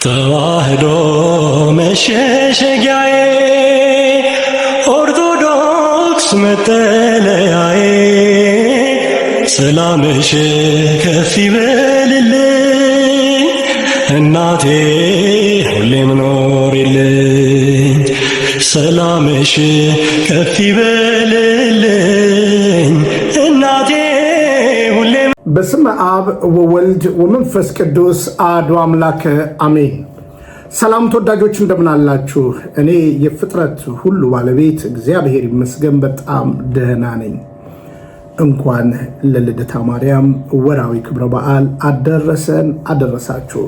ተዋህዶ መሸሸጊያዬ ኦርቶዶክስ መጠለያዬ ሰላምሽ ከፍ ይበልልኝ እናቴ ሁሌም ኖሪልኝ ሰላምሽ ከፍ ይበልልኝ እናቴ ሁሌም። በስመ አብ ወወልድ ወመንፈስ ቅዱስ አሐዱ አምላክ አሜን። ሰላም ተወዳጆች እንደምን አላችሁ? እኔ የፍጥረት ሁሉ ባለቤት እግዚአብሔር ይመስገን በጣም ደህና ነኝ። እንኳን ለልደታ ማርያም ወራዊ ክብረ በዓል አደረሰን አደረሳችሁ።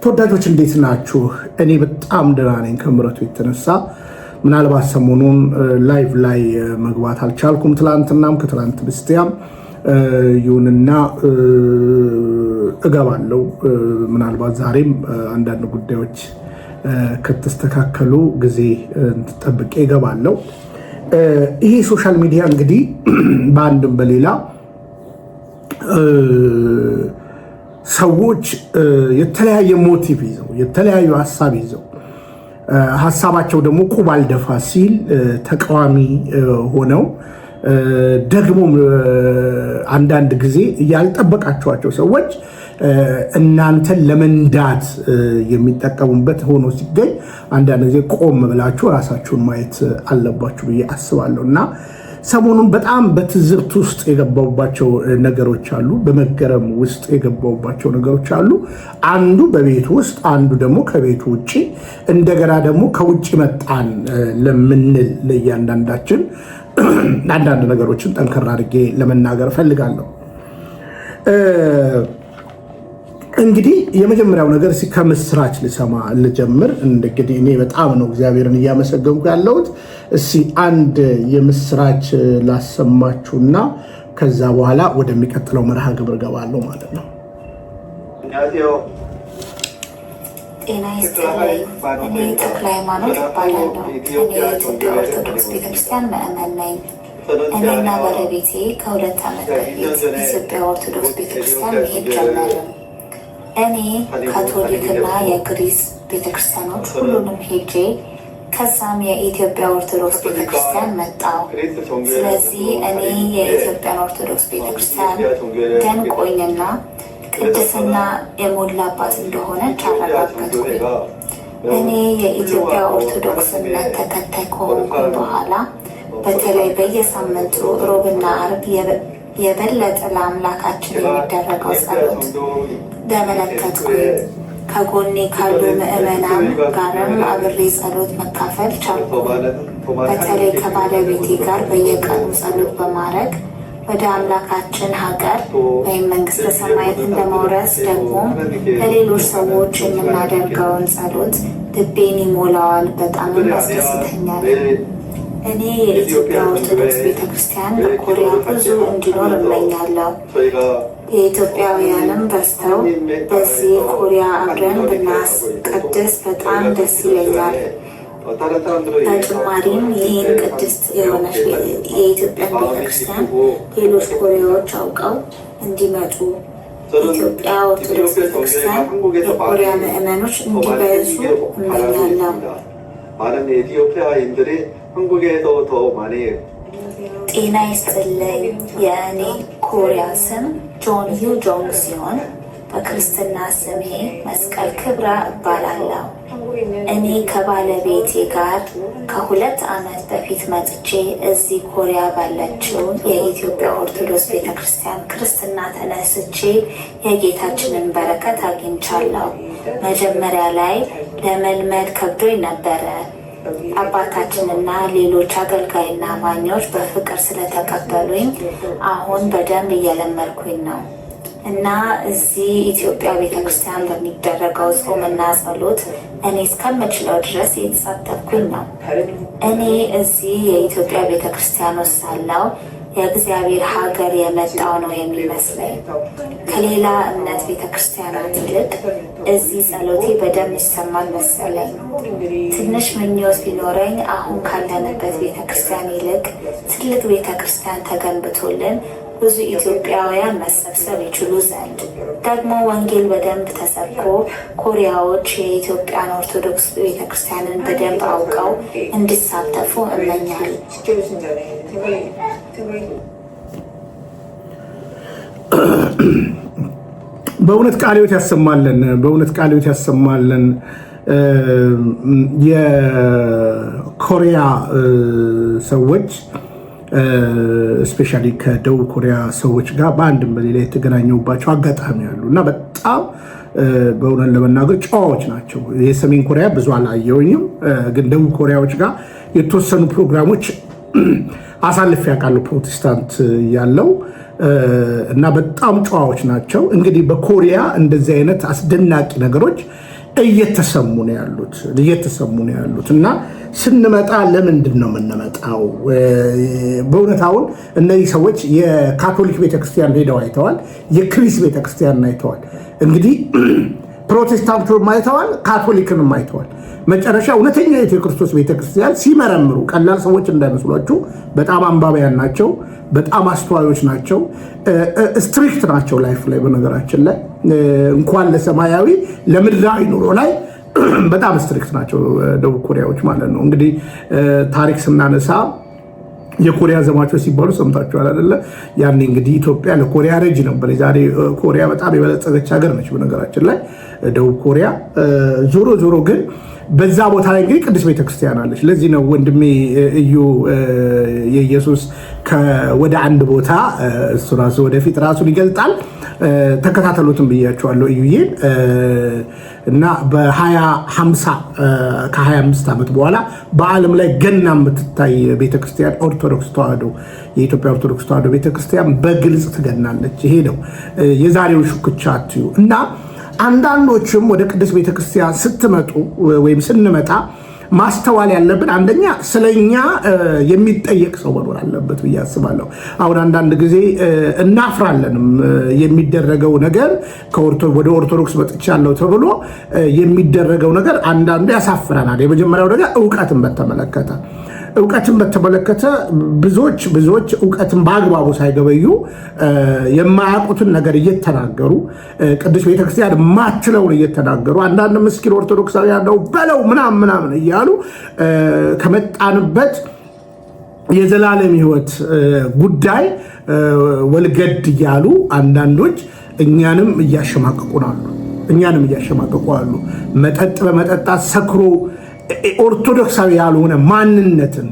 ተወዳጆች እንዴት ናችሁ? እኔ በጣም ደህና ነኝ ከምሕረቱ የተነሳ። ምናልባት ሰሞኑን ላይቭ ላይ መግባት አልቻልኩም፣ ትላንትናም ከትላንት በስቲያም ይሁንና እገባለሁ። ምናልባት ዛሬም አንዳንድ ጉዳዮች ከተስተካከሉ ጊዜ ጠብቄ እገባለሁ። ይሄ ሶሻል ሚዲያ እንግዲህ በአንድም በሌላ ሰዎች የተለያየ ሞቲቭ ይዘው የተለያዩ ሀሳብ ይዘው ሀሳባቸው ደግሞ ቁብ አልደፋ ሲል ተቃዋሚ ሆነው ደግሞ አንዳንድ ጊዜ ያልጠበቃችኋቸው ሰዎች እናንተን ለመንዳት የሚጠቀሙበት ሆኖ ሲገኝ አንዳንድ ጊዜ ቆም ብላችሁ ራሳችሁን ማየት አለባችሁ ብዬ አስባለሁ። እና ሰሞኑን በጣም በትዝብት ውስጥ የገባሁባቸው ነገሮች አሉ፣ በመገረም ውስጥ የገባሁባቸው ነገሮች አሉ። አንዱ በቤቱ ውስጥ፣ አንዱ ደግሞ ከቤቱ ውጭ፣ እንደገና ደግሞ ከውጭ መጣን ለምንል ለእያንዳንዳችን አንዳንድ ነገሮችን ጠንከር አድርጌ ለመናገር እፈልጋለሁ። እንግዲህ የመጀመሪያው ነገር ከምስራች ልጀምር። እንግዲህ እኔ በጣም ነው እግዚአብሔርን እያመሰገንኩ ያለሁት። እስኪ አንድ የምስራች ላሰማችሁና ከዛ በኋላ ወደሚቀጥለው መርሃ ግብር ገባለሁ ማለት ነው። ጤና ይስጥልኝ። እኔ ተክለ ሃይማኖት እባላለሁ። እኔ የኢትዮጵያ ኦርቶዶክስ ቤተክርስቲያን ምዕመን ነኝ። እኔና ባለቤቴ ከ2 ዓመት በፊት የኢትዮጵያ ኦርቶዶክስ ቤተክርስቲያን መሄድ ጀመርን። እኔ ካቶሊክና የግሪስ ቤተክርስቲያኖች ሁሉንም ሄጄ ከዛም የኢትዮጵያ ኦርቶዶክስ ቤተክርስቲያን መጣው። ስለዚህ እኔ የኢትዮጵያን ኦርቶዶክስ ቤተክርስቲያን ደንቆኝና ቅድስና የሞላባት እንደሆነች አረጋገጥኩኝ። እኔ የኢትዮጵያ ኦርቶዶክስ እምነት ተከታይ ከሆንኩኝ በኋላ በተለይ በየሳምንቱ ሮብና አርብ የበለጠ ለአምላካችን የሚደረገው ጸሎት ተመለከትኩኝ። ከጎኔ ካሉ ምዕመናን ጋርም አብሬ ጸሎት መካፈል ቻልኩ። በተለይ ከባለቤቴ ጋር በየቀኑ ጸሎት በማድረግ ወደ አምላካችን ሀገር ወይም መንግስተ ሰማያትን ለመውረስ ደግሞ ለሌሎች ሰዎች የምናደርገውን ጸሎት ልቤን ይሞላዋል፣ በጣም ያስደስተኛል። እኔ የኢትዮጵያ ኦርቶዶክስ ቤተክርስቲያን በኮሪያ ብዙ እንዲኖር እመኛለሁ። የኢትዮጵያውያንም በዝተው በዚህ ኮሪያ አብረን ብናስቀድስ በጣም ደስ ይለኛል። በተጨማሪም ይህን ቅድስት የሆነች የኢትዮጵያን ቤተክርስቲያን ሌሎች ኮሪያዎች አውቀው እንዲመጡ የኢትዮጵያ ኦርቶዶክስ ቤተክርስቲያን የኮሪያ ምዕመኖች እንዲበዙ እመኛለሁ። ጤና ይስጥልኝ። የእኔ ኮሪያ ስም ጆን ዩ ጆንግ ሲሆን በክርስትና ስሜ መስቀል ክብራ እባላለሁ። እኔ ከባለቤቴ ጋር ከ2 ዓመት በፊት መጥቼ እዚህ ኮሪያ ባለችው የኢትዮጵያ ኦርቶዶክስ ቤተክርስቲያን ክርስትና ተነስቼ የጌታችንን በረከት አግኝቻለሁ። መጀመሪያ ላይ ለመልመድ ከብዶኝ ነበረ። አባታችንና ሌሎች አገልጋይና አማኞች በፍቅር ስለተቀበሉኝ አሁን በደንብ እየለመድኩኝ ነው እና እዚህ ኢትዮጵያ ቤተክርስቲያን በሚደረገው ጾምና ጸሎት እኔ እስከምችለው ድረስ የተሳተፍኩኝ ነው። እኔ እዚህ የኢትዮጵያ ቤተክርስቲያን ውስጥ ሳለሁ የእግዚአብሔር ሀገር የመጣው ነው የሚመስለኝ። ከሌላ እምነት ቤተክርስቲያናት ይልቅ እዚህ ጸሎቴ በደንብ ይሰማል መሰለኝ። ትንሽ ምኞት ቢኖረኝ አሁን ካለንበት ቤተክርስቲያን ይልቅ ትልቅ ቤተክርስቲያን ተገንብቶልን ብዙ ኢትዮጵያውያን መሰብሰብ ይችሉ ዘንድ ደግሞ ወንጌል በደንብ ተሰብኮ ኮሪያዎች የኢትዮጵያን ኦርቶዶክስ ቤተክርስቲያንን በደንብ አውቀው እንዲሳተፉ እመኛለሁ። በእውነት ቃለ ሕይወት ያሰማልን። በእውነት ቃለ ሕይወት ያሰማልን። የኮሪያ ሰዎች ስፔሻሊ ከደቡብ ኮሪያ ሰዎች ጋር በአንድም በሌላ የተገናኘሁባቸው አጋጣሚ አሉ እና በጣም በእውነት ለመናገር ጨዋዎች ናቸው። የሰሜን ኮሪያ ብዙ አላየሁኝም፣ ግን ደቡብ ኮሪያዎች ጋር የተወሰኑ ፕሮግራሞች አሳልፍ ያውቃሉ ፕሮቴስታንት ያለው እና በጣም ጨዋዎች ናቸው። እንግዲህ በኮሪያ እንደዚህ አይነት አስደናቂ ነገሮች እየተሰሙ ነው ያሉት እና ስንመጣ ለምንድን ነው የምንመጣው? በእውነት አሁን እነዚህ ሰዎች የካቶሊክ ቤተክርስቲያን ሄደው አይተዋል፣ የክሪስ ቤተክርስቲያን አይተዋል፣ እንግዲህ ፕሮቴስታንቱንም አይተዋል፣ ካቶሊክንም አይተዋል። መጨረሻ እውነተኛ የክርስቶስ ቤተክርስቲያን ሲመረምሩ ቀላል ሰዎች እንዳይመስሏችሁ በጣም አንባቢያን ናቸው፣ በጣም አስተዋዮች ናቸው፣ ስትሪክት ናቸው ላይፍ ላይ። በነገራችን ላይ እንኳን ለሰማያዊ ለምድራዊ ኑሮ ላይ በጣም ስትሪክት ናቸው ደቡብ ኮሪያዎች ማለት ነው። እንግዲህ ታሪክ ስናነሳ የኮሪያ ዘማቾች ሲባሉ ሰምታችኋል አይደለ? ያኔ እንግዲህ ኢትዮጵያ ለኮሪያ ረጅ ነበር። የዛሬ ኮሪያ በጣም የበለጸገች ሀገር ነች በነገራችን ላይ ደቡብ ኮሪያ። ዞሮ ዞሮ ግን በዛ ቦታ ላይ እንግዲህ ቅድስት ቤተክርስቲያን አለች። ለዚህ ነው ወንድሜ እዩ የኢየሱስ ወደ አንድ ቦታ እሱ ራሱ ወደፊት ራሱን ይገልጣል። ተከታተሉትን ብያቸዋለሁ እዩዬን እና በ2050 ከ25 ዓመት በኋላ በዓለም ላይ ገና የምትታይ ቤተክርስቲያን ኦርቶዶክስ ተዋህዶ የኢትዮጵያ ኦርቶዶክስ ተዋህዶ ቤተክርስቲያን በግልጽ ትገናለች። ይሄ ነው የዛሬው ሹክቻ አትዩ እና አንዳንዶችም ወደ ቅድስት ቤተክርስቲያን ስትመጡ ወይም ስንመጣ ማስተዋል ያለብን አንደኛ ስለኛ የሚጠየቅ ሰው መኖር አለበት ብዬ አስባለሁ። አሁን አንዳንድ ጊዜ እናፍራለንም የሚደረገው ነገር ወደ ኦርቶዶክስ መጥቻለሁ ተብሎ የሚደረገው ነገር አንዳንዱ ያሳፍረናል። የመጀመሪያው ነገር እውቀትን በተመለከተ ብዙዎች እውቀትን በአግባቡ ሳይገበዩ የማያውቁትን ነገር እየተናገሩ ቅዱስ ቤተክርስቲያን ማትለውን እየተናገሩ አንዳንድ ምስኪን ኦርቶዶክሳውያን ነው በለው ምናምን እያሉ ከመጣንበት የዘላለም ሕይወት ጉዳይ ወልገድ እያሉ አንዳንዶች እኛንም እያሸማቀቁ አሉ። መጠጥ በመጠጣት ሰክሮ ኦርቶዶክሳዊ ያልሆነ ማንነትን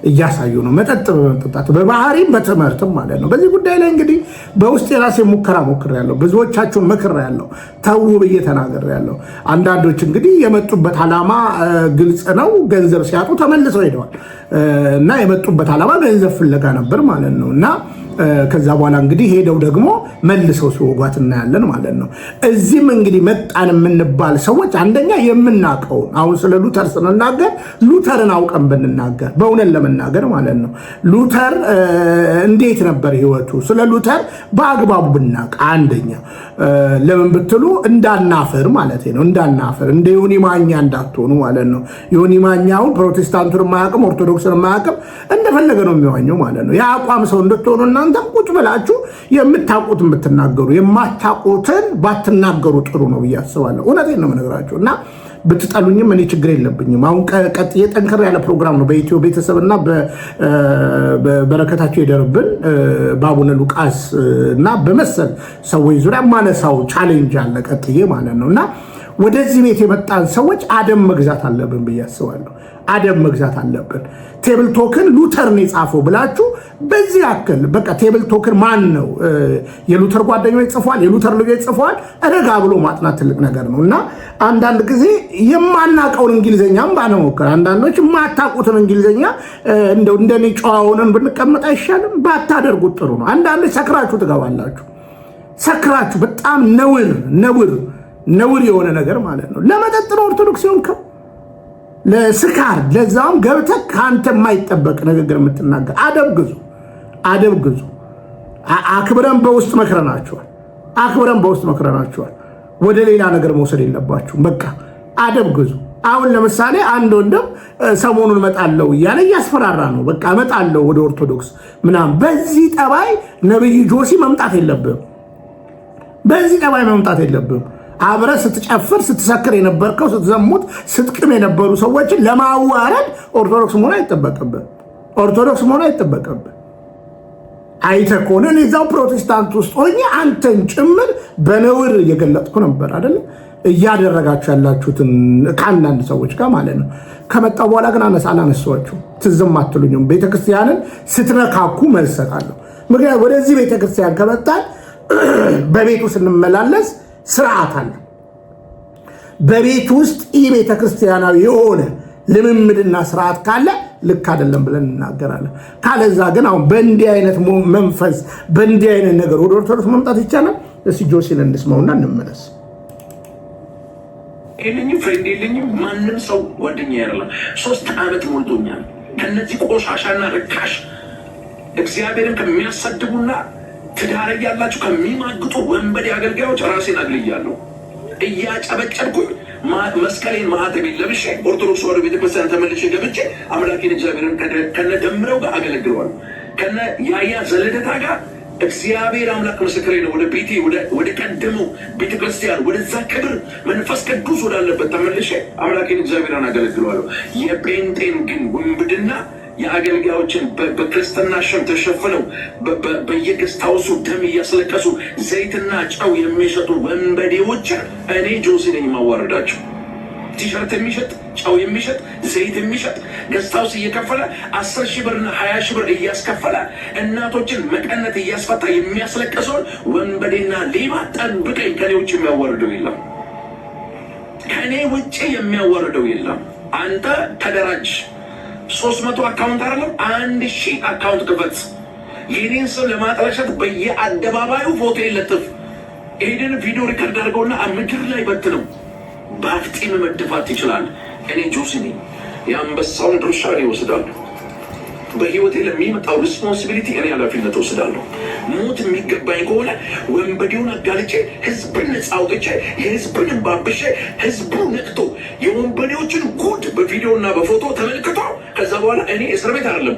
እያሳዩ ነው። መጠጥ በመጠጣት በባህሪም በትምህርትም ማለት ነው። በዚህ ጉዳይ ላይ እንግዲህ በውስጥ የራሴ ሞክሬያለሁ። ብዙዎቻችሁን መክሬያለሁ፣ ተው ብዬ ተናግሬያለሁ። አንዳንዶች እንግዲህ የመጡበት ዓላማ ግልጽ ነው። ገንዘብ ሲያጡ ተመልሰው ሄደዋል እና የመጡበት ዓላማ ገንዘብ ፍለጋ ነበር ማለት ነው እና ከዛ በኋላ እንግዲህ ሄደው ደግሞ መልሰው ሲወጓት እናያለን ማለት ነው። እዚህም እንግዲህ መጣን የምንባል ሰዎች አንደኛ የምናውቀውን አሁን ስለ ሉተር ስንናገር ሉተርን አውቀን ብንናገር በእውነት ለመናገር ማለት ነው ሉተር እንዴት ነበር ህይወቱ፣ ስለ ሉተር በአግባቡ ብናውቅ አንደኛ ለምን ብትሉ እንዳናፍር ማለት ነው። እንዳናፍር እንደ ዮኒ ማኛ እንዳትሆኑ ማለት ነው። ዮኒ ማኛውን ፕሮቴስታንቱን ማያውቅም ኦርቶዶክስን ማያውቅም እንደፈለገ ነው የሚዋኘው ማለት ነው። የአቋም ሰው እንድትሆኑ እናንተም ቁጭ ብላችሁ የምታውቁትን ብትናገሩ የማታውቁትን ባትናገሩ ጥሩ ነው ብዬ አስባለሁ። እውነቴን ነው የምነግራችሁ እና ብትጠሉኝም እኔ ችግር የለብኝም። አሁን ቀጥዬ ጠንከር ያለ ፕሮግራም ነው በኢትዮ ቤተሰብና በበረከታቸው ይደርብን በአቡነ ሉቃስ እና በመሰል ሰዎች ዙሪያ ማነሳው ቻሌንጅ አለ ቀጥዬ ማለት ነው እና ወደዚህ ቤት የመጣን ሰዎች አደም መግዛት አለብን ብዬ አስባለሁ። አደም መግዛት አለብን። ቴብል ቶክን ሉተር ነው የጻፈው ብላችሁ በዚህ ያክል በቃ ቴብል ቶክን ማን ነው? የሉተር ጓደኞች ጽፏል፣ የሉተር ልጆች ጽፏል። ረጋ ብሎ ማጥናት ትልቅ ነገር ነው እና አንዳንድ ጊዜ የማናውቀውን እንግሊዝኛም ባንሞክር፣ አንዳንዶች የማታውቁትን እንግሊዝኛ እንደኔ ጨዋውንን ብንቀመጥ አይሻልም? ባታደርጉት ጥሩ ነው። አንዳንዶች ሰክራችሁ ትገባላችሁ። ሰክራችሁ በጣም ነውር የሆነ ነገር ማለት ነው። ለመጠጥ ነው ኦርቶዶክስ ሆንከው ለስካር ለዛም ገብተህ ከአንተ የማይጠበቅ ንግግር የምትናገር አደብ ግዙ። አክብረን በውስጥ መክረናችኋል። ወደ ሌላ ነገር መውሰድ የለባችሁም። በቃ አደብ ግዙ። አሁን ለምሳሌ አንድ ወንድም ሰሞኑን እመጣለሁ እያለ እያስፈራራ ነው። በቃ እመጣለሁ ወደ ኦርቶዶክስ ምናምን። በዚህ ጠባይ ነብይ ጆሲ መምጣት የለብም። በዚህ ጠባይ መምጣት የለብም። አብረ ስትጨፍር ስትሰክር የነበርከው ስትዘሙት ስትቅም የነበሩ ሰዎችን ለማዋረድ ኦርቶዶክስ መሆን አይጠበቅብህ። ኦርቶዶክስ መሆን አይጠበቅብህ። አይተህ ከሆነ እዛው ፕሮቴስታንት ውስጥ ሆኜ አንተን ጭምር በነውር እየገለጥኩ ነበር አይደለ? እያደረጋችሁ ያላችሁትን ከአንዳንድ ሰዎች ጋር ማለት ነው። ከመጣው በኋላ ግን አላነሷችሁ፣ ትዝም አትሉኝም። ቤተክርስቲያንን ስትነካኩ መልስ እሰጣለሁ። ምክንያቱም ወደዚህ ቤተክርስቲያን ከመጣን በቤቱ ስንመላለስ ስርዓት አለ። በቤት ውስጥ ይህ ቤተክርስቲያናዊ የሆነ ልምምድና ስርዓት ካለ ልክ አይደለም ብለን እናገራለን። ካለዛ ግን አሁን በእንዲህ አይነት መንፈስ በእንዲህ አይነት ነገር ወደ ኦርቶዶክስ መምጣት ይቻላል? እስቲ ጆሲን እንስማውና እንመለስ። የለኝም ፍሬንድ የለኝም። ማንም ሰው ጓደኛ አይደለም። 3 ዓመት ሞልቶኛል። ከነዚህ ቆሻሻና ርካሽ እግዚአብሔርን ከሚያሰድቡና ትዳር ያላችሁ ከሚማግጡ ወንበዴ አገልጋዮች ራሴን አግልያለሁ። እያጨበጨብኩኝ መስቀሌን ማህተቤን ለብሼ ኦርቶዶክስ ተዋሕዶ ቤተክርስቲያን ተመልሼ ገብቼ አምላኬን እግዚአብሔርን ከነ ደምረው ጋር አገለግለዋለሁ። ከነ ያያ ዘለደታ ጋር እግዚአብሔር አምላክ ምስክሬ ነው። ወደ ቤቴ ወደ ቀደመው ቤተክርስቲያን ወደዛ ክብር መንፈስ ቅዱስ ወዳለበት ተመልሼ አምላኬን እግዚአብሔርን አገለግለዋለሁ። የጴንጤን ግን ውንብድና የአገልጋዮችን በክርስትና ሸም ተሸፍነው በየገስታውሱ ደም እያስለቀሱ ዘይትና ጨው የሚሸጡ ወንበዴዎችን እኔ ጆሲ ነኝ የማዋረዳቸው። ቲሸርት የሚሸጥ ጨው የሚሸጥ ዘይት የሚሸጥ ገስታውስ እየከፈለ 10 ሺህ ብርና 20 ሺህ ብር እያስከፈለ እናቶችን መቀነት እያስፈታ የሚያስለቀሰውን ወንበዴና ሌባ ጠብቀኝ። ከኔ ውጭ የሚያዋርደው የለም። ከኔ ውጭ የሚያዋርደው የለም። አንተ ተደራጅ። 300 አካውንት አይደለም 1000 አካውንት ክፈት። የኔን ስም ለማጥላሸት በየአደባባዩ ፎቶ ይለጥፍ። ይሄንን ቪዲዮ ሪከርድ አድርገውና ምድር ላይ በት ነው በአፍጢም መደፋት ይችላል። እኔ ጆሲ ነኝ። የአንበሳውን ድርሻ እኔ እወስዳለሁ። በህይወቴ ለሚመጣው ሪስፖንሲቢሊቲ እኔ ኃላፊነት እወስዳለሁ። ሞት የሚገባኝ ከሆነ ወንበዴውን አጋልጬ ህዝብን ነፃ አውጥቼ የህዝብን ባብሼ ህዝቡ ነቅቶ የወንበዴዎችን ጉድ በቪዲዮና በፎቶ ተመልክቶ ከዛ በኋላ እኔ እስር ቤት አይደለም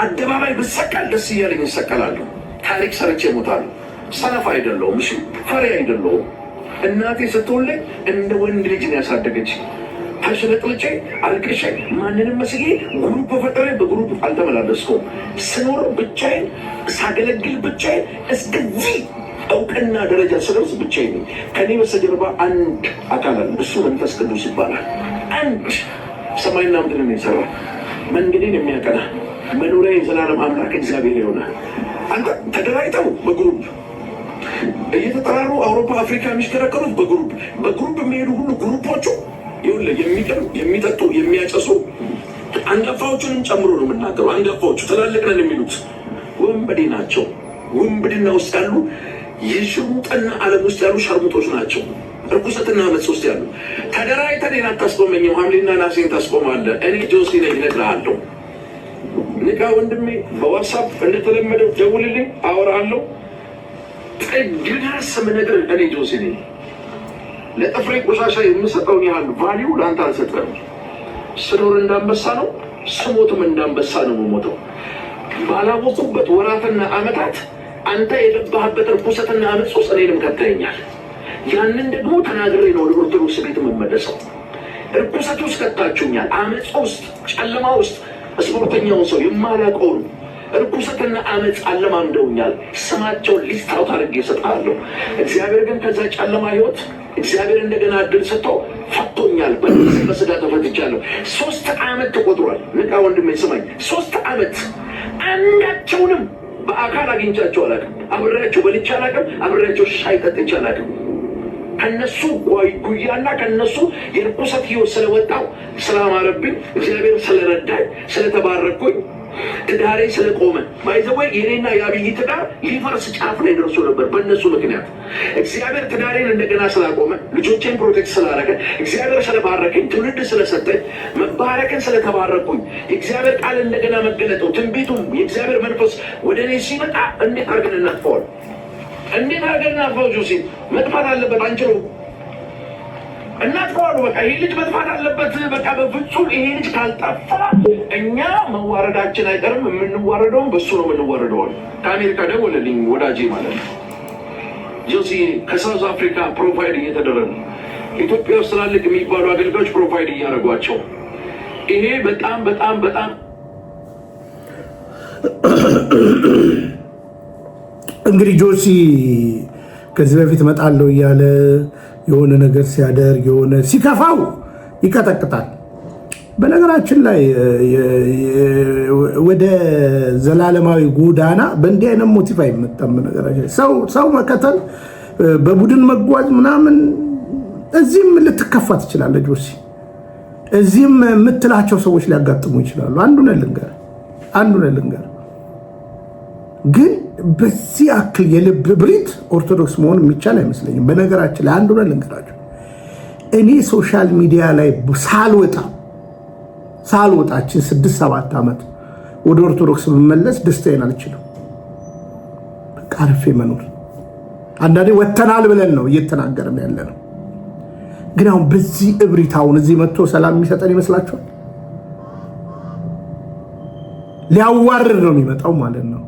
አደባባይ ብሰቀል ደስ እያለኝ እሰቀላለሁ። ታሪክ ሰርቼ እሞታለሁ። ሰነፍ አይደለሁም። እሺ ፈሪ አይደለሁም። እናቴ ስትወልደኝ እንደ ወንድ ልጅ ነው ያሳደገች። ተሽለጥልጬ አልቅሼ ማንንም መስዬ ግሩፕ ፈጥሬ በግሩፕ አልተመላለስኩም። ስኖር ብቻዬን ሳገለግል ብቻዬን እስከዚህ እውቅና ደረጃ ስደርስ ብቻዬን ነኝ። ከኔ በስተጀርባ አንድ አካል አለ። እሱ መንፈስ ቅዱስ ይባላል። አንድ ሰማይና ምድርን የሰራ መንገዴን የሚያቀና መኖሪያ የዘላለም አምላክ እግዚአብሔር የሆነ አንተ ተደራጅተው በግሩፕ እየተጠራሩ አውሮፓ አፍሪካ የሚሽከረከሩት በግሩፕ የሚሄዱ ሁሉ ግሩፖቹ ይኸውልህ የሚቀሩ የሚጠጡ የሚያጨሱ አንጋፋዎቹንም ጨምሮ ነው የምናገረው። አንጋፋዎቹ ትላልቅ ነን የሚሉት ወንበዴ ናቸው። ውንብድና ውስጥ ያሉ የሽሙጥና ዓለም ውስጥ ያሉ ሸርሙጦች ናቸው። እርኩሰትና አመፅ ውስጥ ያሉ ተደራጅተን እኔን አታስቆመኝም። ሐምሌና ናሴን ታስቆማለህ። እኔ ጆሲ ነኝ እነግርሃለሁ። ንቃ ወንድሜ። በዋትሳፕ እንደተለመደው ደውልልኝ፣ አወራለሁ። ጥግና ስም ነገር እኔ ጆሲ ነኝ። ለጥፍሬ ቆሻሻ የምሰጠውን ያህል ቫሊዩ ለአንተ አልሰጠም። ስኖር እንዳንበሳ ነው፣ ስሞትም እንዳንበሳ ነው የምሞተው። ባላወቁበት ወራትና ዓመታት አንተ የገባህበት ርኩሰትና አመፅ ውስጥ እኔንም ከተኸኛል። ያንን ደግሞ ተናግሬ ነው ወደ ኦርቶዶክስ ቤት የምመለሰው። ርኩሰት ውስጥ ከታችሁኛል፣ አመፅ ውስጥ፣ ጨለማ ውስጥ ስፖርተኛውን ሰው የማላውቀውን ርኩሰትና አመፅ አለማምደውኛል። ስማቸውን ሊስት አውት አድርጌ እሰጥሃለሁ። እግዚአብሔር ግን ከዛ ጨለማ ህይወት እግዚአብሔር እንደገና እድል ሰጥተው ፈቶኛል። በነፍስ በስጋ ተፈትቻለሁ። 3 ዓመት ተቆጥሯል። ንቃ ወንድሜ ስማኝ። 3 ዓመት አንዳቸውንም በአካል አግኝቻቸው አላውቅም። አብሬያቸው በልቼ አላውቅም። አብሬያቸው ሻይ ጠጥቼ አላውቅም። ከነሱ ጉያና ከነሱ የርኩሰት ህይወት ስለወጣው ስላማረብኝ እግዚአብሔር ስለረዳኝ ስለተባረኩኝ ትዳሬ ስለቆመ ባይዘወይ የኔና የአብይ ትዳር ሊፈርስ ጫፍ ላይ ደርሶ ነበር። በእነሱ ምክንያት እግዚአብሔር ትዳሬን እንደገና ስላቆመ ልጆቼን ፕሮቴክት ስላደረገ እግዚአብሔር ስለባረከኝ ትውልድ ስለሰጠኝ መባረክን ስለተባረኩኝ የእግዚአብሔር ቃል እንደገና መገለጠው ትንቢቱም የእግዚአብሔር መንፈስ ወደ እኔ ሲመጣ እንዴት አድርገን እናጥፈዋል? እንዴት አድርገን እናጥፈው? ጆሲ መጥፋት አለበት። አንችለው እናጥፋዋለሁ። በቃ ይሄ ልጅ መጥፋት አለበት። በቃ በፍጹም ይሄ ልጅ ካልጠፋ እኛ መዋረዳችን አይቀርም። የምንዋረደውም በሱ ነው የምንዋረደው። ከአሜሪካ ደወለልኝ ወዳጄ ማለት ነው ጆሲ ከሳውዝ አፍሪካ ፕሮፋይል እየተደረገ ኢትዮጵያ ውስጥ ትላልቅ የሚባሉ አገልጋዮች ፕሮፋይል እያደረጓቸው ይሄ በጣም በጣም በጣም እንግዲህ ጆሲ ከዚህ በፊት እመጣለሁ እያለ የሆነ ነገር ሲያደርግ የሆነ ሲከፋው ይቀጠቅጣል። በነገራችን ላይ ወደ ዘላለማዊ ጎዳና በእንዲህ አይነት ሞቲቭ አይመጣም። ነገራችን ሰው መከተል በቡድን መጓዝ ምናምን እዚህም ልትከፋ ትችላለህ ጆሲ። እዚህም የምትላቸው ሰዎች ሊያጋጥሙ ይችላሉ። አንዱን ልንገር ግን በዚህ አክል የልብ ብሪት ኦርቶዶክስ መሆን የሚቻል አይመስለኝም። በነገራችን ላይ አንዱን ልንገራቸው። እኔ ሶሻል ሚዲያ ላይ ሳልወጣችን 6-7 ዓመት ወደ ኦርቶዶክስ መመለስ ደስታዬን አልችልም። በቃ አርፌ መኖር አንዳንዴ ወተናል ብለን ነው እየተናገርን ያለ ነው። ግን አሁን በዚህ እብሪት አሁን እዚህ መጥቶ ሰላም የሚሰጠን ይመስላችኋል? ሊያዋርድ ነው የሚመጣው ማለት ነው።